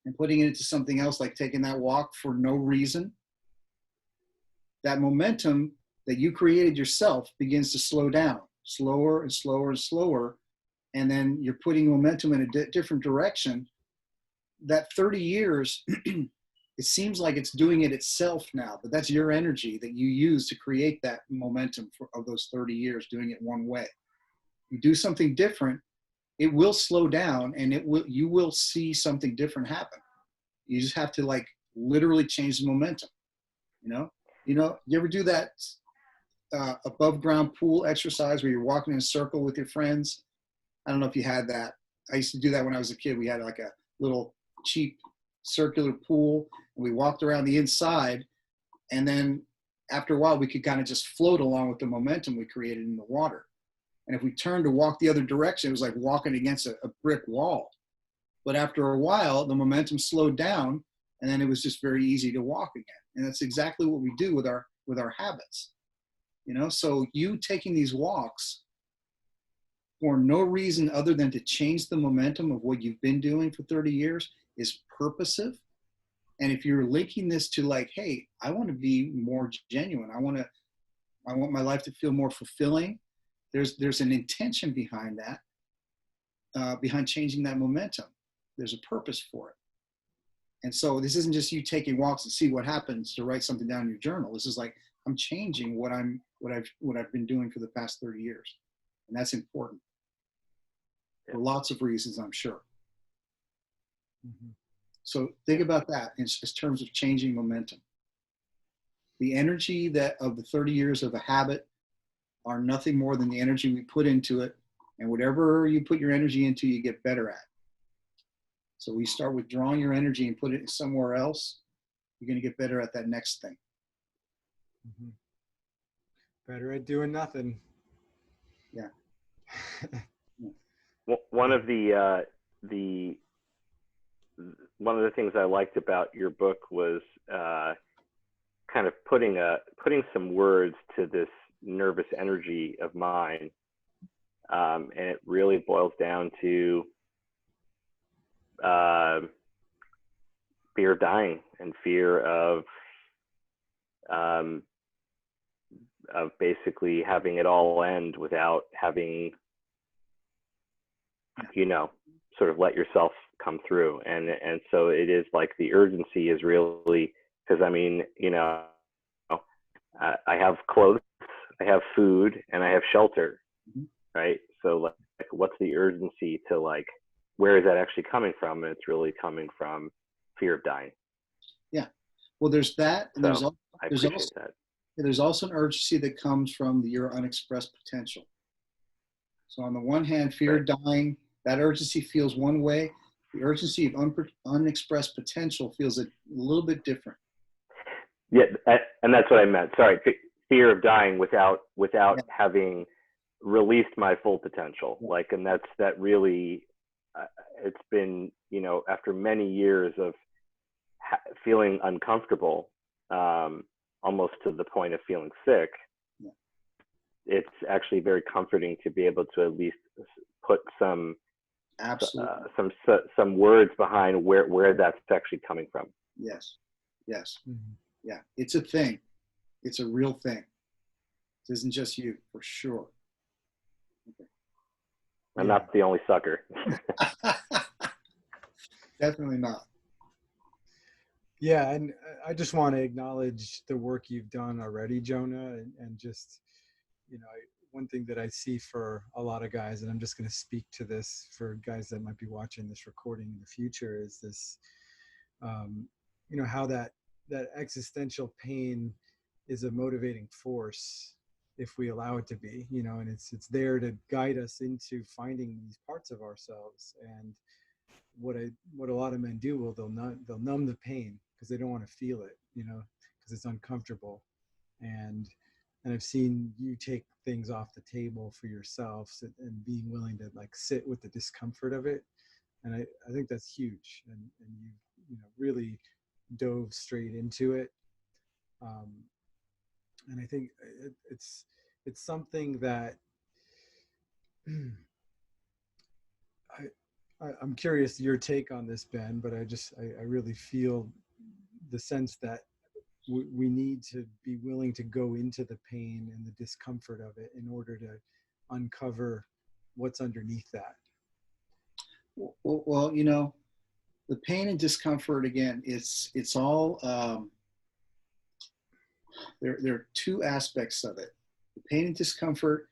and putting it into something else, like taking that walk for no reason, that momentum that you created yourself begins to slow down, slower and slower and slower. And then you're putting momentum in a different direction. That 30 years, it seems like it's doing it itself now, but that's your energy that you use to create that momentum of those 30 years, doing it one way. You do something different, it will slow down, and you will see something different happen. You just have to like literally change the momentum. You ever do that above ground pool exercise where you're walking in a circle with your friends? I don't know if you had that. I used to do that when I was a kid. We had like a little cheap circular pool, and we walked around the inside, and then after a while we could kind of just float along with the momentum we created in the water. And if we turned to walk the other direction, it was like walking against a brick wall. But after a while, the momentum slowed down, and then it was just very easy to walk again. And that's exactly what we do with our habits. So you taking these walks for no reason other than to change the momentum of what you've been doing for 30 years is purposive. And if you're linking this to like, hey, I want to be more genuine. I want my life to feel more fulfilling. There's an intention behind that, behind changing that momentum. There's a purpose for it. And so this isn't just you taking walks and see what happens to write something down in your journal. This is like, I'm changing what I've been doing for the past 30 years. And that's important for lots of reasons, I'm sure. Mm-hmm. So think about that in terms of changing momentum. The energy of the 30 years of a habit are nothing more than the energy we put into it. And whatever you put your energy into, you get better at. So we start withdrawing your energy and put it somewhere else, you're going to get better at that next thing. Mm-hmm. Better at doing nothing. Yeah. One of the one of the things I liked about your book was kind of putting some words to this nervous energy of mine, and it really boils down to fear of dying and fear of basically having it all end without having, sort of let yourself come through. And so it is like the urgency is really, because I mean, I have clothes, I have food, and I have shelter, right? So like, what's the urgency to like, where is that actually coming from? And it's really coming from fear of dying. Yeah. Well, there's that. And So I appreciate that. There's also an urgency that comes from your unexpressed potential. So on the one hand, fear of dying, that urgency feels one way. The urgency of unexpressed potential feels a little bit different. Yeah, and that's what I meant. Sorry, fear of dying without having released my full potential. Like, and that really, it's been, after many years of feeling uncomfortable, almost to the point of feeling sick. Yeah. It's actually very comforting to be able to at least put some words behind where that's actually coming from. Yes. Mm-hmm. Yeah, it's a thing. It's a real thing. It isn't just you, for sure. Okay. I'm not the only sucker. Definitely not. Yeah, and I just want to acknowledge the work you've done already, Jonah, and just, one thing that I see for a lot of guys, and I'm just going to speak to this for guys that might be watching this recording in the future, is this, how that existential pain is a motivating force if we allow it to be, and it's there to guide us into finding these parts of ourselves. And what a lot of men do, well, they'll numb the pain because they don't want to feel it, because it's uncomfortable. And I've seen you take things off the table for yourself and being willing to like sit with the discomfort of it. And I think that's huge. And you really dove straight into it. And I think it's something that I'm curious your take on this, Ben, but I really feel the sense that we need to be willing to go into the pain and the discomfort of it in order to uncover what's underneath that. Well, the pain and discomfort, again, it's all, there are two aspects of it. The pain and discomfort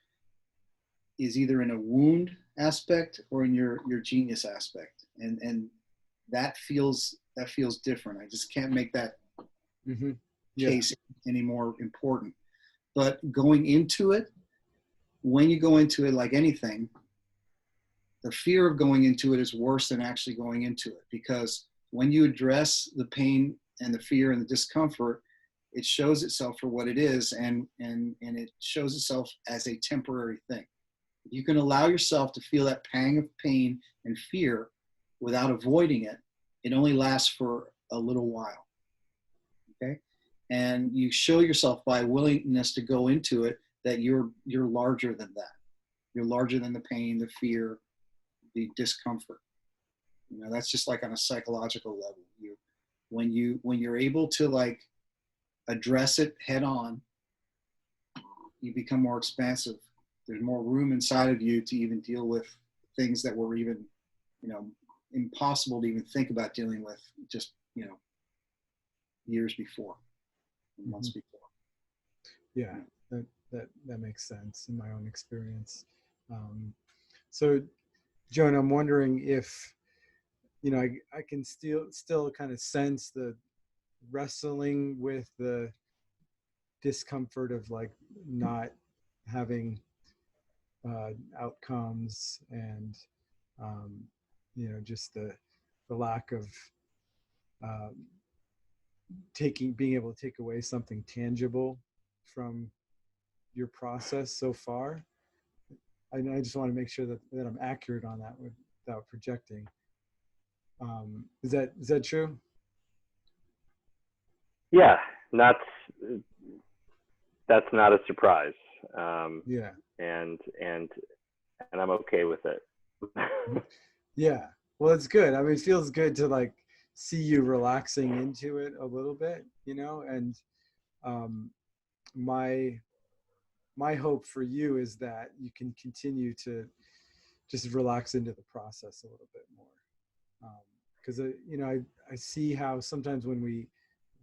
is either in a wound aspect or in your genius aspect. And that feels different. I just can't make that case any more important. But going into it, when you go into it, like anything, the fear of going into it is worse than actually going into it, because when you address the pain and the fear and the discomfort, it shows itself for what it is, and it shows itself as a temporary thing. If you can allow yourself to feel that pang of pain and fear without avoiding it, it only lasts for a little while. Okay? And you show yourself by willingness to go into it that you're larger than that. You're larger than the pain, the fear, the discomfort. That's just like on a psychological level. When you're able to like address it head on, you become more expansive. There's more room inside of you to even deal with things that were even, impossible to even think about dealing with just, years before, months before. Yeah, that makes sense in my own experience. So, Joan, I'm wondering if, I can still kind of sense the wrestling with the discomfort of like not having outcomes, and just the lack of being able to take away something tangible from your process so far. I just want to make sure that I'm accurate on that without projecting. Is that true? Yeah, that's not a surprise. Yeah. And I'm okay with it. Yeah. Well, it's good. I mean, it feels good to like see you relaxing into it a little bit, you know, and um, my my hope for you is that you can continue to just relax into the process a little bit more. Because, you know, I see how sometimes when we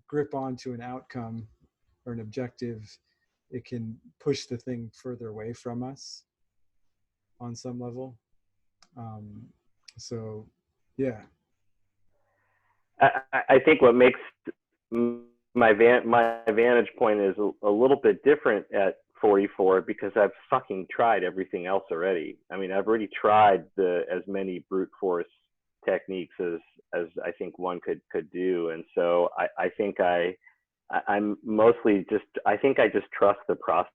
grip onto an outcome or an objective, it can push the thing further away from us on some level. Um, so, yeah. I think what makes my vantage point is a little bit different at 44 because I've fucking tried everything else already. I mean, I've already tried as many brute force techniques as I think one could do, and so I think I'm mostly just, I think I just trust the process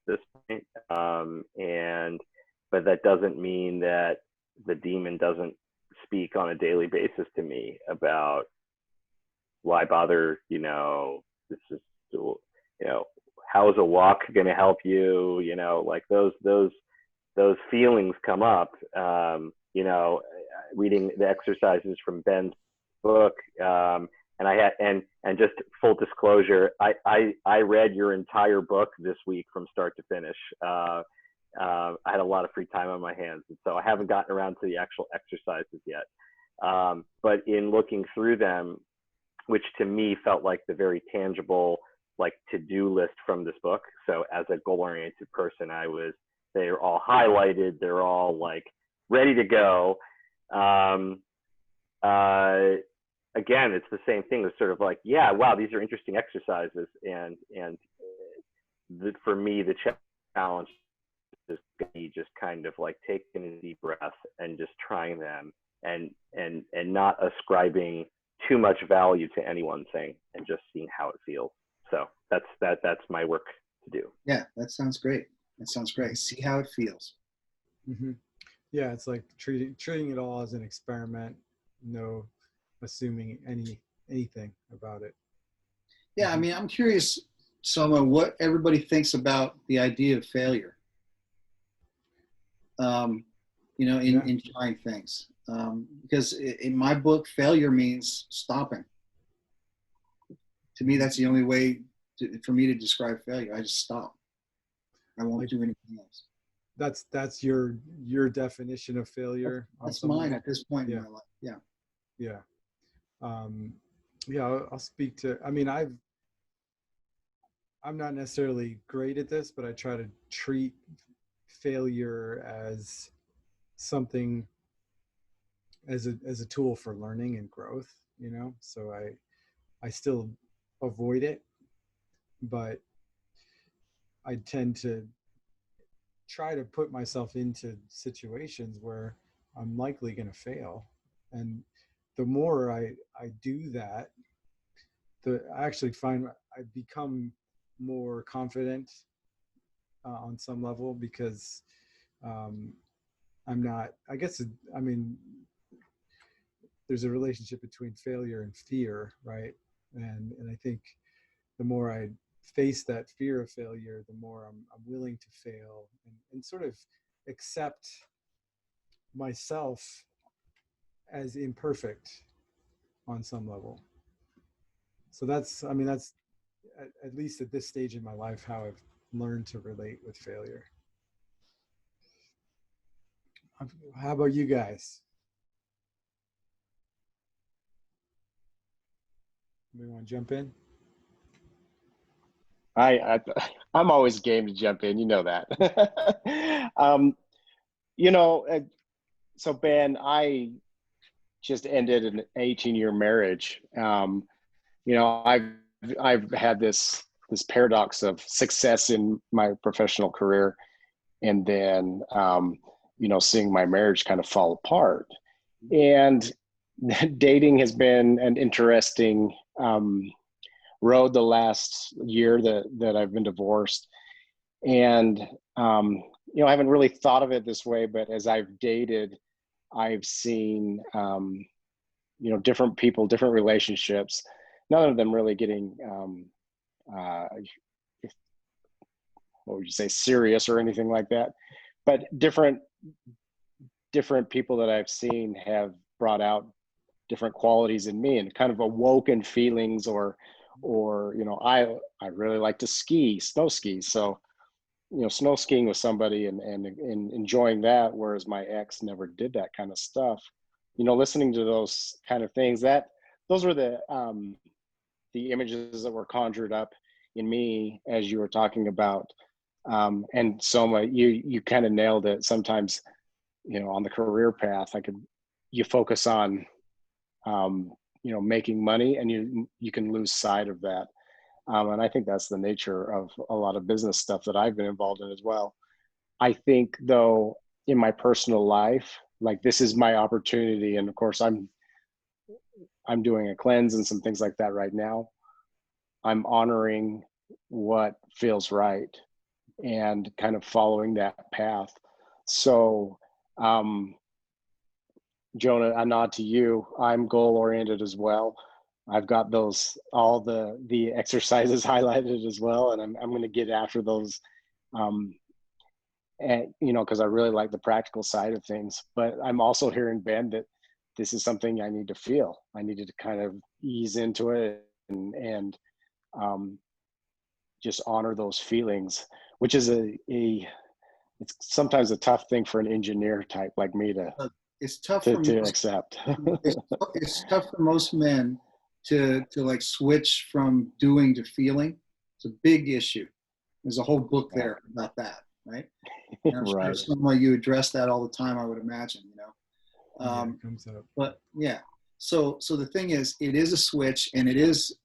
at this point. And but that doesn't mean that the demon doesn't speak on a daily basis to me about why bother, this is, how is a walk going to help you, like those feelings come up, reading the exercises from Ben's book. And I had, and just full disclosure, I read your entire book this week from start to finish. I had a lot of free time on my hands, and so I haven't gotten around to the actual exercises yet. But in looking through them, which to me felt like the very tangible, like to-do list from this book. So as a goal-oriented person, they're all highlighted. They're all like ready to go. Again, it's the same thing. It's sort of like, yeah, wow, these are interesting exercises. And for me, the challenge is just kind of like taking a deep breath and just trying them and not ascribing too much value to any one thing and just seeing how it feels. So that's my work to do. Yeah, that sounds great. That sounds great. See how it feels. Mm-hmm. Yeah, it's like treating it all as an experiment, no assuming anything about it. Yeah, I mean, I'm curious, Soma, what everybody thinks about the idea of failure. In trying things. Because in my book, failure means stopping. To me, that's the only way for me to describe failure. I just stop. I won't do anything else. That's your definition of failure. That's mine at this point in my life. Yeah. Yeah. I'll speak to. I mean, I'm not necessarily great at this, but I try to treat failure as something, as a tool for learning and growth. So I still avoid it, but I tend to try to put myself into situations where I'm likely going to fail. And the more I do that, I actually find I become more confident on some level, because I'm not, I guess, I mean, there's a relationship between failure and fear, right? And I think the more I face that fear of failure, the more I'm willing to fail and sort of accept myself as imperfect on some level. So that's at least at this stage in my life, how I've learned to relate with failure. How about you guys? We want to jump in? I'm always game to jump in. You know that. So Ben, I just ended an 18-year marriage. I've had this paradox of success in my professional career, and then seeing my marriage kind of fall apart. And dating has been an interesting road the last year that I've been divorced. And I haven't really thought of it this way, but as I've dated, I've seen, different people, different relationships, none of them really getting, uh, what would you say, serious or anything like that. But different people that I've seen have brought out different qualities in me and kind of awoken feelings, or I really like to snow ski. So, snow skiing with somebody and enjoying that, whereas my ex never did that kind of stuff. Listening to those kind of things, those were the images that were conjured up in me as you were talking about. And Soma, you kind of nailed it. Sometimes, on the career path, you focus on, making money, and you can lose sight of that. And I think that's the nature of a lot of business stuff that I've been involved in as well. I think, though, in my personal life, like, this is my opportunity. And of course, I'm doing a cleanse and some things like that right now. I'm honoring what feels right and kind of following that path. So, Jonah, a nod to you. I'm goal oriented as well. I've got all the exercises highlighted as well, and I'm going to get after those, and because I really like the practical side of things. But I'm also hearing, Ben, that this is something I need to feel. I needed to kind of ease into it and just honor those feelings, which is it's sometimes a tough thing for an engineer type like me to It's tough to accept. it's tough for most men to like switch from doing to feeling. It's a big issue. There's a whole book there about that, right? And I'm Right. sure some of you address that all the time, I would imagine, It comes up. But yeah, so the thing is, it is a switch, and it is,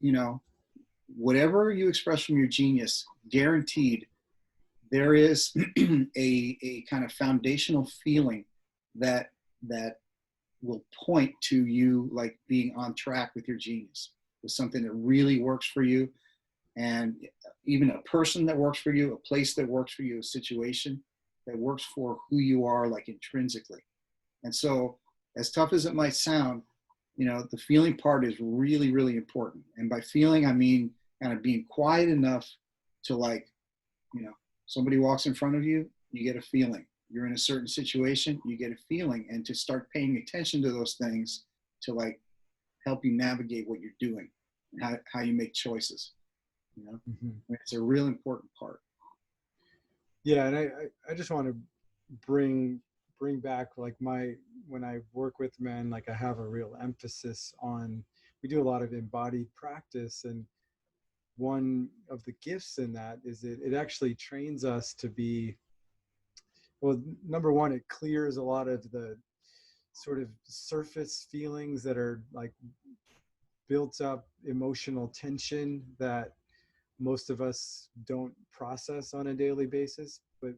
whatever you express from your genius, guaranteed there is a kind of foundational feeling that will point to you like being on track with your genius, with something that really works for you, and even a person that works for you, a place that works for you, a situation that works for who you are, like intrinsically. And so, as tough as it might sound, the feeling part is really, really important. And by feeling, I mean kind of being quiet enough to, like, somebody walks in front of you, you get a feeling. You're in a certain situation, you get a feeling, and to start paying attention to those things to, like, help you navigate what you're doing and how you make choices. Mm-hmm. It's a real important part. Yeah, and I just want to bring back, like, when I work with men, like, I have a real emphasis on, we do a lot of embodied practice, and one of the gifts in that is it actually trains us to be, well, number one, it clears a lot of the sort of surface feelings that are like built up emotional tension that most of us don't process on a daily basis. But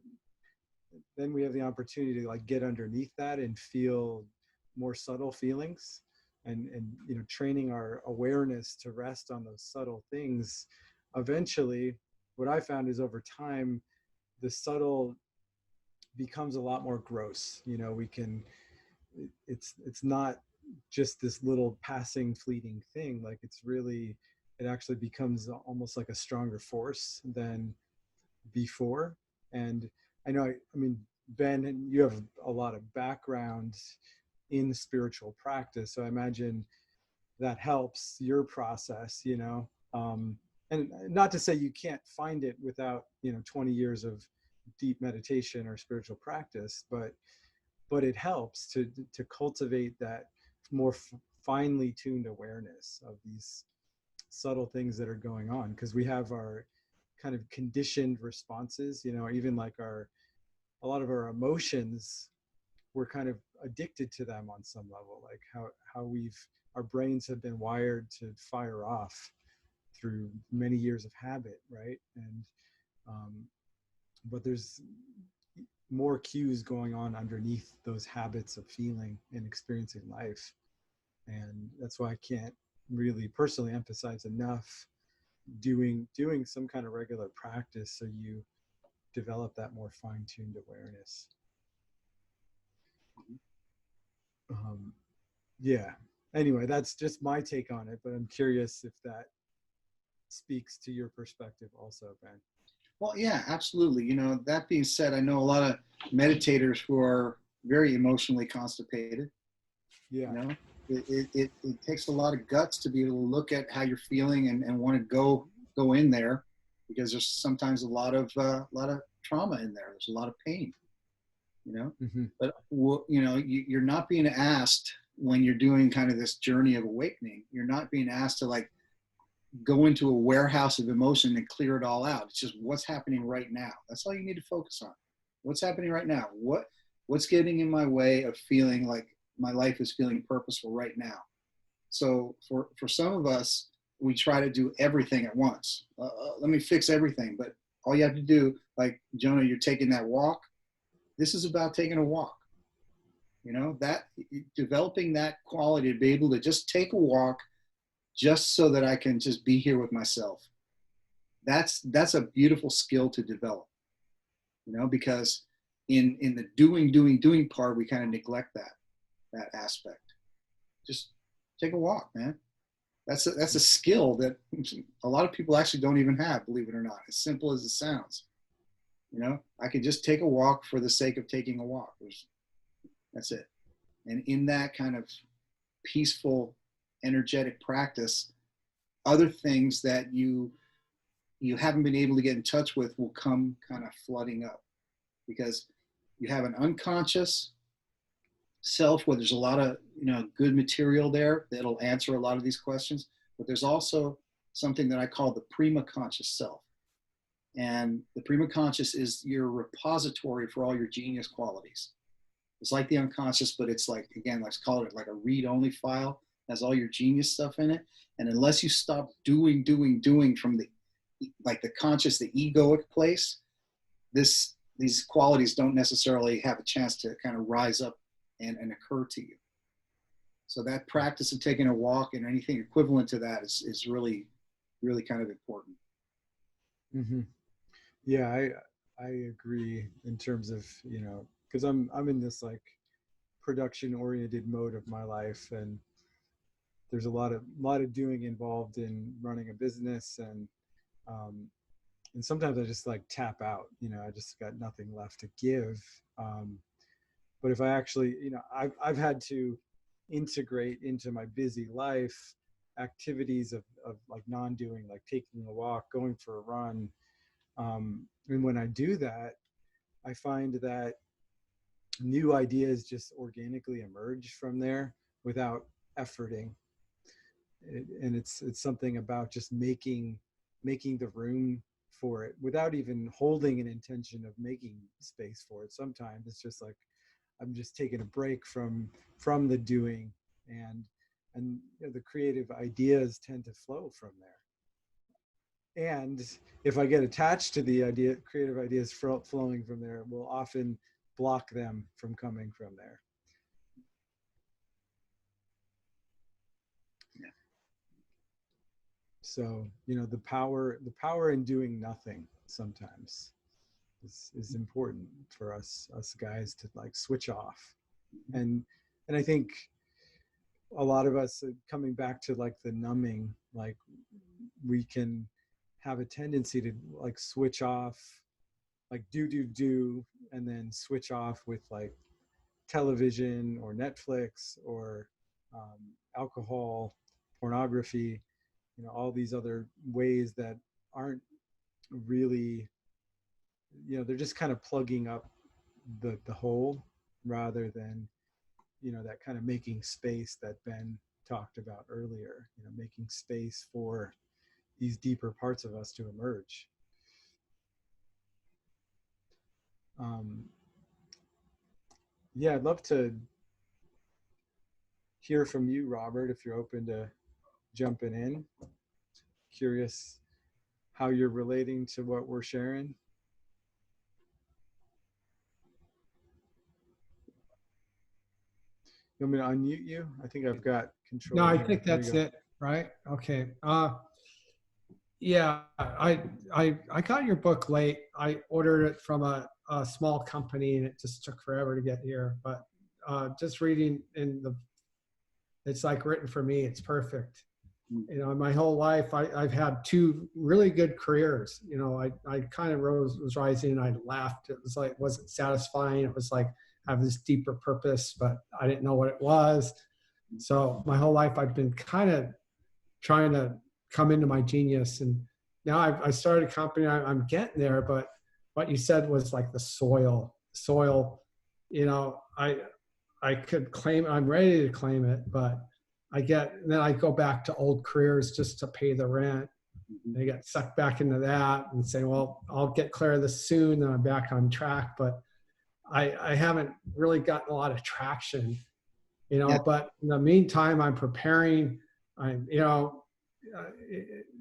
then we have the opportunity to, like, get underneath that and feel more subtle feelings, and training our awareness to rest on those subtle things. Eventually, what I found is, over time, the subtle becomes a lot more gross. We can, it's not just this little passing fleeting thing. Like, it actually becomes almost like a stronger force than before. And I mean, Ben, you have a lot of background in spiritual practice, so I imagine that helps your process, and not to say you can't find it without 20 years of deep meditation or spiritual practice, but it helps to cultivate that more finely tuned awareness of these subtle things that are going on, because we have our kind of conditioned responses, even like a lot of our emotions, we're kind of addicted to them on some level, like how our brains have been wired to fire off through many years of habit, right? And but there's more cues going on underneath those habits of feeling and experiencing life, and that's why I can't really personally emphasize enough doing some kind of regular practice so you develop that more fine-tuned awareness. Yeah. Anyway, that's just my take on it, but I'm curious if that speaks to your perspective also, Ben. Well, yeah, absolutely. You know, that being said, I know a lot of meditators who are very emotionally constipated. Yeah. You know, it takes a lot of guts to be able to look at how you're feeling and want to go in there, because there's sometimes a lot of trauma in there. There's a lot of pain, you know. Mm-hmm. But you know, you're not being asked when you're doing kind of this journey of awakening. You're not being asked to like go into a warehouse of emotion and clear it all out. It's just what's happening right now. That's all you need to focus on. What's happening right now? What's getting in my way of feeling like my life is feeling purposeful right now? So for some of us, we try to do everything at once. Let me fix everything. But all you have to do, like Jonah, you're taking that walk. This is about taking a walk. You know, that developing that quality to be able to just take a walk just so that I can just be here with myself. That's a beautiful skill to develop, you know, because in the doing part, we kind of neglect that aspect. Just take a walk, man. That's a skill that a lot of people actually don't even have, believe it or not, as simple as it sounds. You know, I could just take a walk for the sake of taking a walk. That's it. And in that kind of peaceful, energetic practice, other things that you haven't been able to get in touch with will come kind of flooding up, because you have an unconscious self where there's a lot of, you know, good material there that'll answer a lot of these questions, but there's also something that I call the prima conscious self. And the prima conscious is your repository for all your genius qualities. It's like the unconscious, but it's like, again, let's call it like a read-only file. It has all your genius stuff in it. And unless you stop doing from the, like the conscious, the egoic place, these qualities don't necessarily have a chance to kind of rise up and occur to you. So that practice of taking a walk and anything equivalent to that is really, really kind of important. Mm-hmm. Yeah, I agree in terms of, you know, because I'm in this like production oriented mode of my life, and there's a lot of doing involved in running a business, and sometimes I just like tap out, you know, I just got nothing left to give. But if I actually, you know, I've had to integrate into my busy life activities of like non-doing, like taking a walk, going for a run. And when I do that, I find that new ideas just organically emerge from there without efforting. And it's something about just making the room for it without even holding an intention of making space for it. Sometimes it's just like I'm just taking a break from the doing, and you know, the creative ideas tend to flow from there. And if I get attached to the idea, creative ideas flowing from there will often block them from coming from there. Yeah. So, you know, the power in doing nothing sometimes is important for us guys to like switch off. And I think a lot of us, coming back to like the numbing, like we can have a tendency to like switch off, like do, and then switch off with like television or Netflix or alcohol, pornography, you know, all these other ways that aren't really, you know, they're just kind of plugging up the hole rather than, you know, that kind of making space that Ben talked about earlier, you know, making space for these deeper parts of us to emerge. Yeah, I'd love to hear from you, Robert, if you're open to jumping in. Curious how you're relating to what we're sharing. You want me to unmute you? I think I've got control. No, I here. think There you that's go. it, right? Okay. Yeah, I got your book late. I ordered it from a small company and it just took forever to get here. But just reading it's like written for me. It's perfect. You know, my whole life, I've had two really good careers. You know, I kind of was rising and I laughed. It was like, it wasn't satisfying. It was like, I have this deeper purpose, but I didn't know what it was. So my whole life, I've been kind of trying to come into my genius. And now I started a company, I'm getting there, but what you said was like the soil, you know, I could claim, I'm ready to claim it, but then I go back to old careers just to pay the rent. I get sucked back into that and say, well, I'll get clear of this soon, then I'm back on track. But I haven't really gotten a lot of traction, you know, but in the meantime, I'm preparing. You know,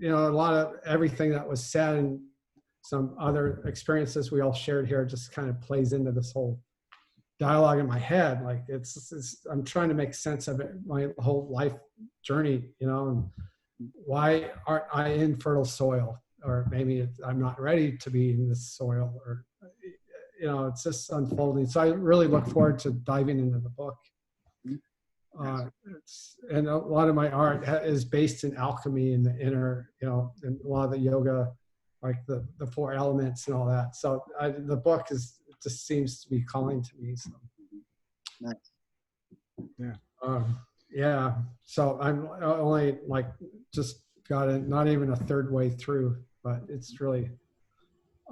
a lot of everything that was said and some other experiences we all shared here just kind of plays into this whole dialogue in my head. Like I'm trying to make sense of it, my whole life journey, you know, and why aren't I in fertile soil? Or maybe I'm not ready to be in this soil, or, you know, it's just unfolding. So I really look forward to diving into the book. And a lot of my art is based in alchemy and the inner, you know, and a lot of the yoga, like the 4 elements and all that. So the book just seems to be calling to me. So. Nice. Yeah. So I'm only like just got it, not even a third way through, but it's really,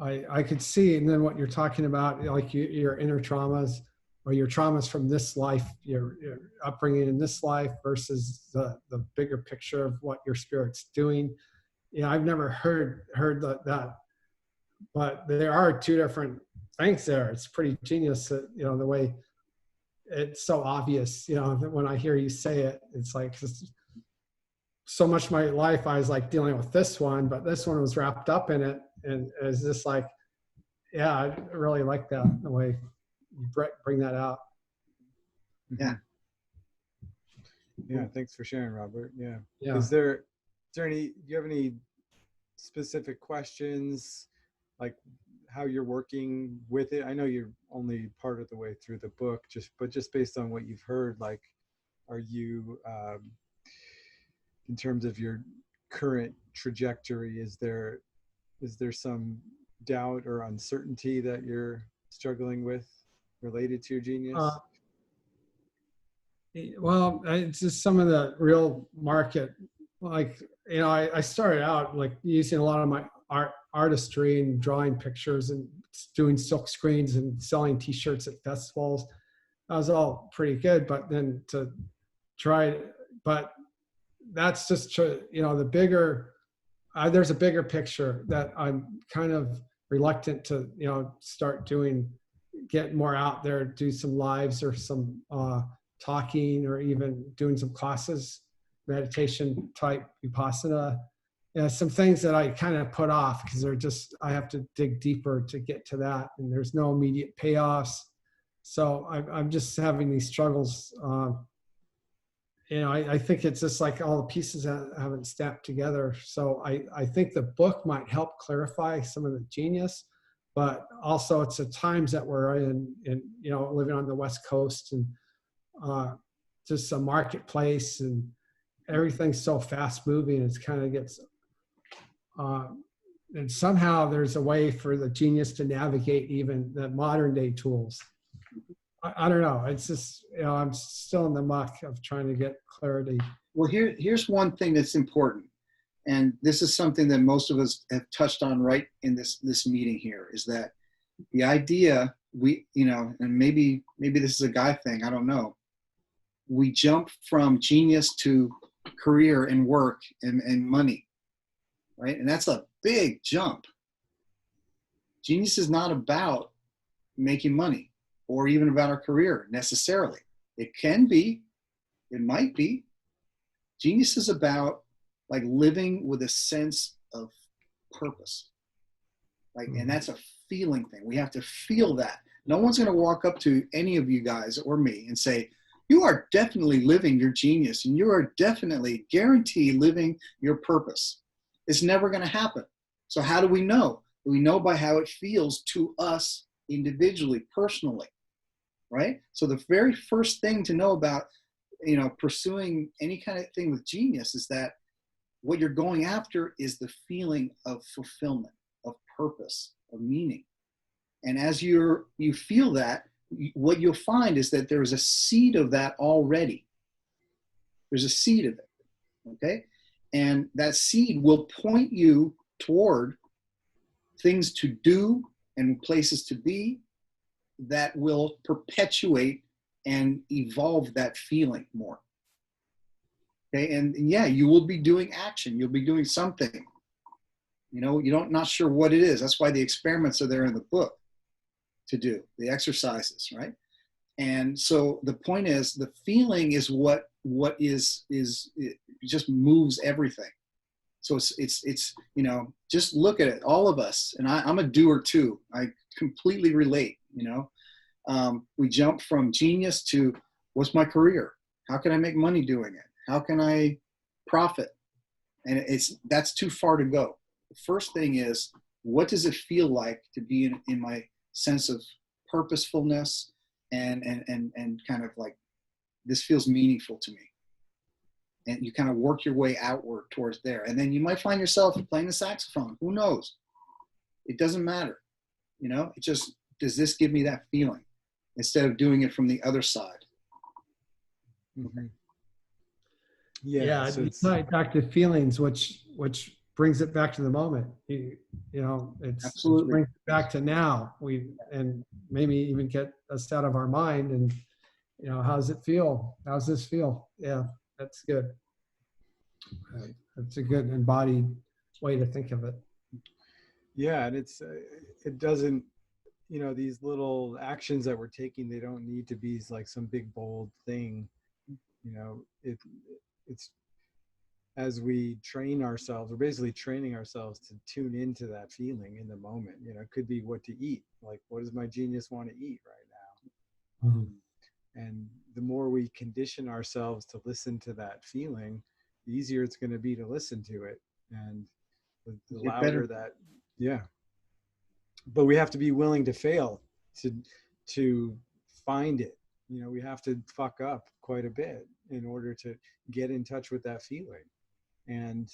I could see. And then what you're talking about, like your inner traumas or your traumas from this life, your upbringing in this life versus the bigger picture of what your spirit's doing. You know, I've never heard that, but there are 2 different things there. It's pretty genius that, you know, the way it's so obvious, you know, that when I hear you say it, it's like so much of my life I was like dealing with this one, but this one was wrapped up in it. And it's just like, yeah, I really like that, the way you bring that out. Yeah. Yeah. Thanks for sharing, Robert. Yeah. Yeah. Do you have any specific questions, like how you're working with it? I know you're only part of the way through the book, but just based on what you've heard, like, are you, in terms of your current trajectory, is there some doubt or uncertainty that you're struggling with related to your genius? Well, it's just some of the real market, like, you know, I started out like using a lot of my artistry and drawing pictures and doing silk screens and selling t-shirts at festivals. That was all pretty good, but then to try, but that's just, you know, the bigger, there's a bigger picture that I'm kind of reluctant to, you know, start get more out there, do some lives or some talking, or even doing some classes, meditation type vipassana. Yeah, some things that I kind of put off because I have to dig deeper to get to that, and there's no immediate payoffs. So I'm just having these struggles. You know, I think it's just like all the pieces haven't snapped together. So I think the book might help clarify some of the genius, but also it's the times that we're in, you know, living on the West Coast, and just a marketplace, and everything's so fast moving. It's kind of gets, and somehow there's a way for the genius to navigate even the modern day tools. I don't know. It's just, you know, I'm still in the muck of trying to get clarity. Well, here's one thing that's important. And this is something that most of us have touched on right in this meeting here, is that the idea you know, and maybe this is a guy thing, I don't know. We jump from genius to career and work and money, right? And that's a big jump. Genius is not about making money or even about our career necessarily. It can be, it might be. Genius is about like living with a sense of purpose. Like, and that's a feeling thing. We have to feel that. No one's going to walk up to any of you guys or me and say, you are definitely living your genius, and you are definitely guaranteed living your purpose. It's never going to happen. So how do we know? We know by how it feels to us individually, personally. right? So the very first thing to know about, pursuing any kind of thing with genius is that what you're going after is the feeling of fulfillment, of purpose, of meaning. And as you feel that, what you'll find is that there is a seed of that already. There's a seed of it, okay? And that seed will point you toward things to do and places to be that will perpetuate and evolve that feeling more. Okay, and yeah, you will be doing action. You'll be doing something. You're not sure what it is. That's why the experiments are there in the book to do, the exercises, right? And so the point is, the feeling is what it just moves everything. So it's just look at it, all of us, and I'm a doer too. I completely relate. We jump from genius to what's my career? How can I make money doing it? How can I profit? And that's too far to go. The first thing is, what does it feel like to be in my sense of purposefulness and kind of like, this feels meaningful to me. And you kind of work your way outward towards there. And then you might find yourself playing the saxophone. Who knows? It doesn't matter. It just, does this give me that feeling instead of doing it from the other side? Mm-hmm. Yeah, so it's not back to feelings, which brings it back to the moment. It Absolutely brings it back to now. And maybe even get us out of our mind and, how's it feel? How's this feel? Yeah, that's good. That's a good embodied way to think of it. Yeah, and it doesn't, these little actions that we're taking, they don't need to be like some big bold thing. It's as we train ourselves, we're basically training ourselves to tune into that feeling in the moment. It could be what to eat. Like, what does my genius want to eat right now? Mm-hmm. And the more we condition ourselves to listen to that feeling, the easier it's going to be to listen to it. And the louder that, yeah. But we have to be willing to fail to find it. We have to fuck up quite a bit in order to get in touch with that feeling. And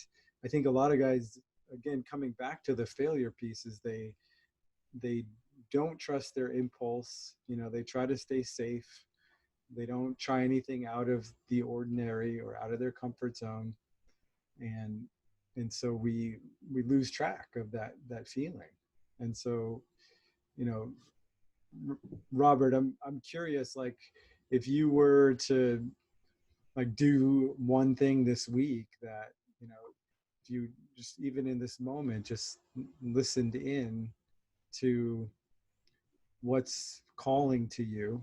I think a lot of guys, again, coming back to the failure pieces, they don't trust their impulse. They try to stay safe. They don't try anything out of the ordinary or out of their comfort zone. And so we lose track of that feeling. And so, Robert, I'm curious, like, if you were to like do one thing this week that, if you just, even in this moment, just listened in to what's calling to you,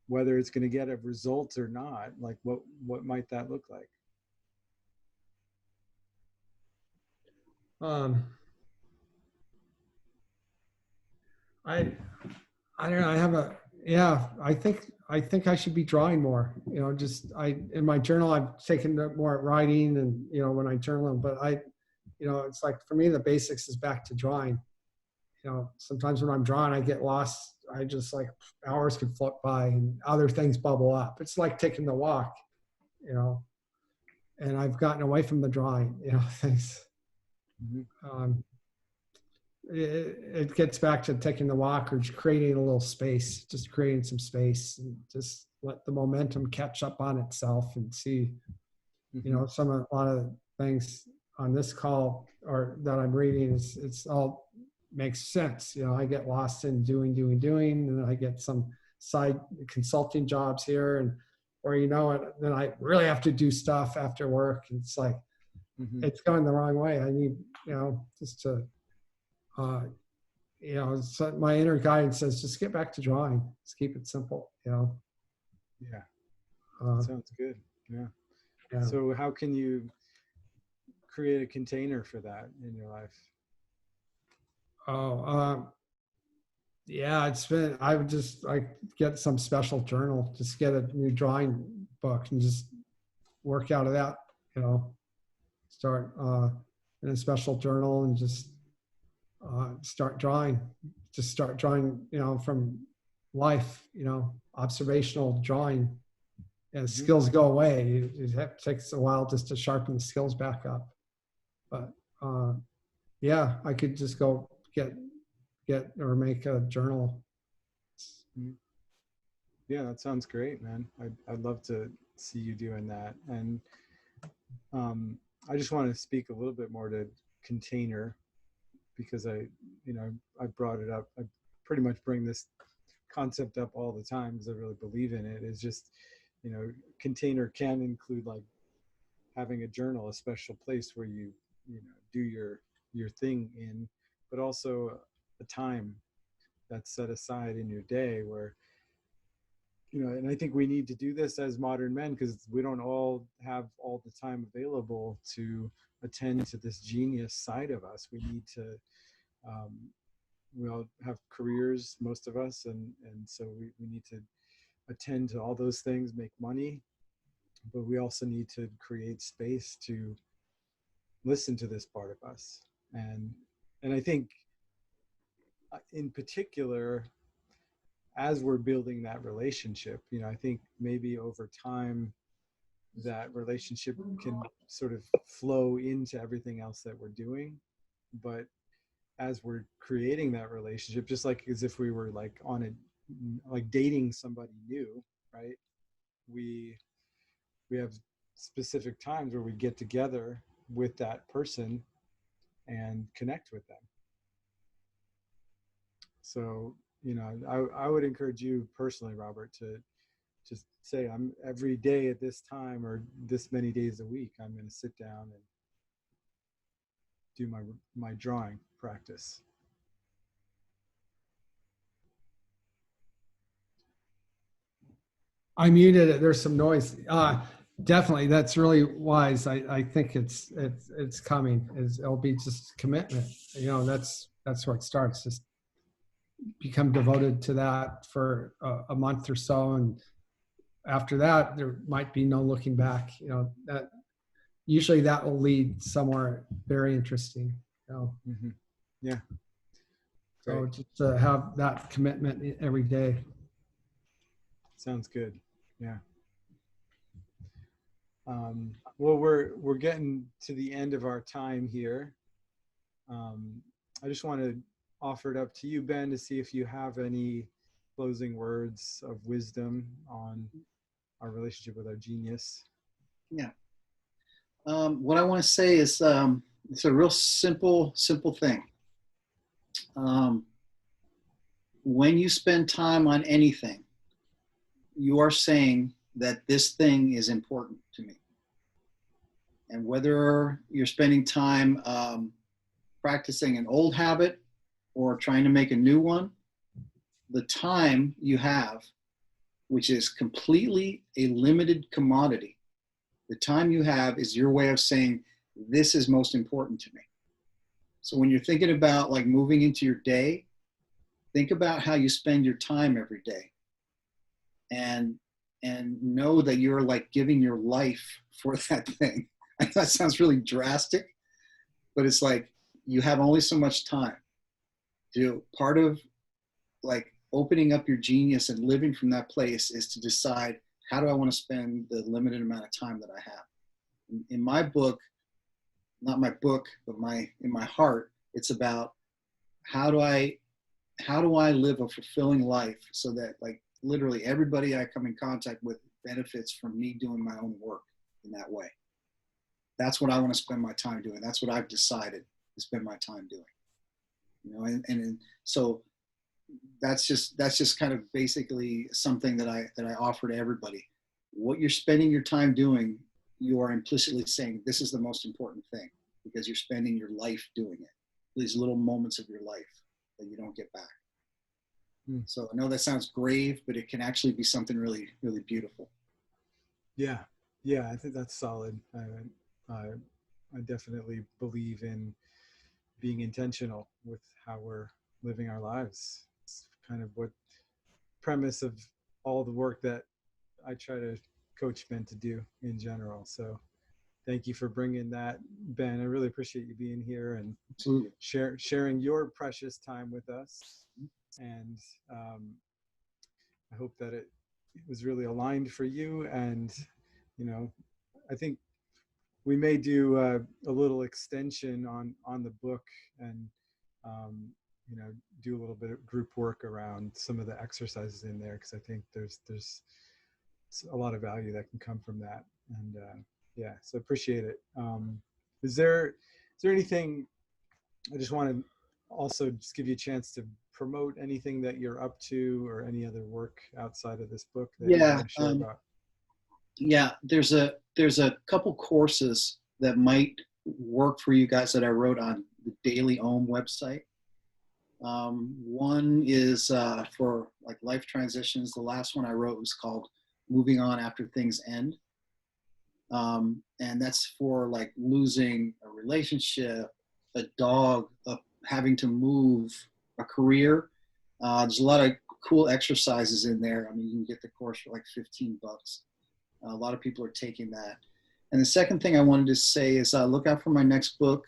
whether it's going to get a result or not, like what might that look like? I don't know. I think I should be drawing more. In my journal, I've taken more at writing and, when I journal, but it's like, for me, the basics is back to drawing. Sometimes when I'm drawing, I get lost. I just, like, hours could float by and other things bubble up. It's like taking the walk, and I've gotten away from the drawing, things. Mm-hmm. It gets back to taking the walk or just creating a little space, just creating some space and just let the momentum catch up on itself and see, Mm-hmm. a lot of things on this call or that I'm reading it's all makes sense. I get lost in doing, and then I get some side consulting jobs here then I really have to do stuff after work. And it's like, Mm-hmm. it's going the wrong way. I need, just to, so my inner guidance says, just get back to drawing. Just keep it simple, Yeah. Sounds good. Yeah. So how can you create a container for that in your life? I would just like get some special journal, just get a new drawing book and just work out of that, start in a special journal and just start drawing, from life, you know, observational drawing. As skills go away, it takes a while just to sharpen the skills back up. But yeah, I could just go get or make a journal. Yeah, that sounds great, man. I'd love to see you doing that. And I just want to speak a little bit more to container, because I brought it up. I pretty much bring this concept up all the time because I really believe in it. It's just, container can include like having a journal, a special place where you do your thing in, but also a time that's set aside in your day where, and I think we need to do this as modern men because we don't all have all the time available to attend to this genius side of us. We need to, we all have careers, most of us, and so we need to attend to all those things, make money, but we also need to create space to listen to this part of us. And I think in particular, as we're building that relationship, I think maybe over time that relationship can sort of flow into everything else that we're doing. But as we're creating that relationship, just like as if we were like like dating somebody new, right? We have specific times where we get together with that person and connect with them. So, I would encourage you personally, Robert, to just say, I'm every day at this time or this many days a week, I'm going to sit down and do my drawing practice. I muted it. There's some noise. Definitely, that's really wise. I think it's coming. It'll be just commitment. That's where it starts. Just become devoted to that for a month or so, and after that, there might be no looking back. That usually that will lead somewhere very interesting. Mm-hmm. Yeah. So Great. just to have that commitment every day. Sounds good. Yeah. Well, we're getting to the end of our time here. I just want to offer it up to you, Ben, to see if you have any closing words of wisdom on our relationship with our genius. Yeah. What I want to say is it's a real simple thing. When you spend time on anything, you are saying that this thing is important to me. And whether you're spending time practicing an old habit or trying to make a new one, the time you have, which is completely a limited commodity, the time you have is your way of saying, this is most important to me. So when you're thinking about like moving into your day, think about how you spend your time every day. And know that you're like giving your life for that thing. I know that sounds really drastic, but it's like you have only so much time. Part of like opening up your genius and living from that place is to decide, how do I want to spend the limited amount of time that I have? In my book, not my book, but in my heart, it's about how do I live a fulfilling life so that like literally everybody I come in contact with benefits from me doing my own work in that way. That's what I want to spend my time doing. That's what I've decided to spend my time doing. And so that's just kind of basically something that I offer to everybody. What you're spending your time doing, you are implicitly saying this is the most important thing, because you're spending your life doing it. These little moments of your life that you don't get back. So I know that sounds grave, but it can actually be something really, really beautiful. Yeah, I think that's solid. I definitely believe in being intentional with how we're living our lives. It's kind of what premise of all the work that I try to coach men to do in general. So thank you for bringing that, Ben. I really appreciate you being here and sharing your precious time with us. And I hope that it was really aligned for you. And, you know, I think we may do a little extension on the book, and you know, do a little bit of group work around some of the exercises in there, because I think there's a lot of value that can come from that. And yeah, so appreciate it. Is there anything, I just want to also just give you a chance to promote anything that you're up to, or any other work outside of this book that you Yeah. want to share about? Yeah, there's a couple courses that might work for you guys that I wrote on the DailyOM website. One is for like life transitions. The last one I wrote was called Moving On After Things End. And that's for like losing a relationship, a dog, having to move, a career. There's a lot of cool exercises in there. I mean, you can get the course for like $15. A lot of people are taking that. And the second thing I wanted to say is look out for my next book.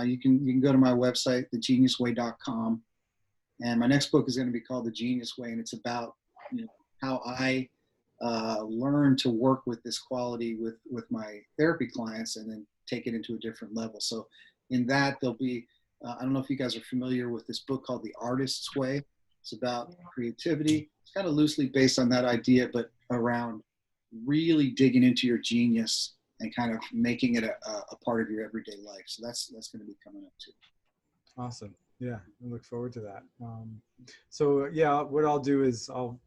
You can go to my website, thegeniusway.com. And my next book is going to be called The Genius Way, and it's about, you know, how I learn to work with this quality with my therapy clients, and then take it into a different level. So in that, there'll be, I don't know if you guys are familiar with this book called The Artist's Way. It's about creativity. It's kind of loosely based on that idea, but around really digging into your genius and kind of making it a part of your everyday life. So that's going to be coming up too. Awesome. Yeah, I look forward to that. So yeah, what I'll do is I'll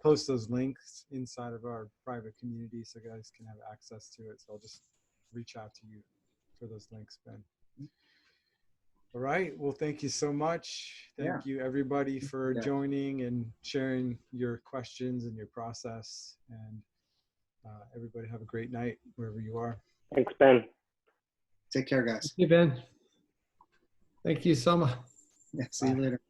post those links inside of our private community so guys can have access to it. So I'll just reach out to you for those links, Ben. All right. Well, thank you so much. Thank you everybody for joining and sharing your questions and your process. And everybody have a great night wherever you are. Thanks, Ben. Take care, guys. Thank you, Ben. Thank you so much. Yeah, see you later.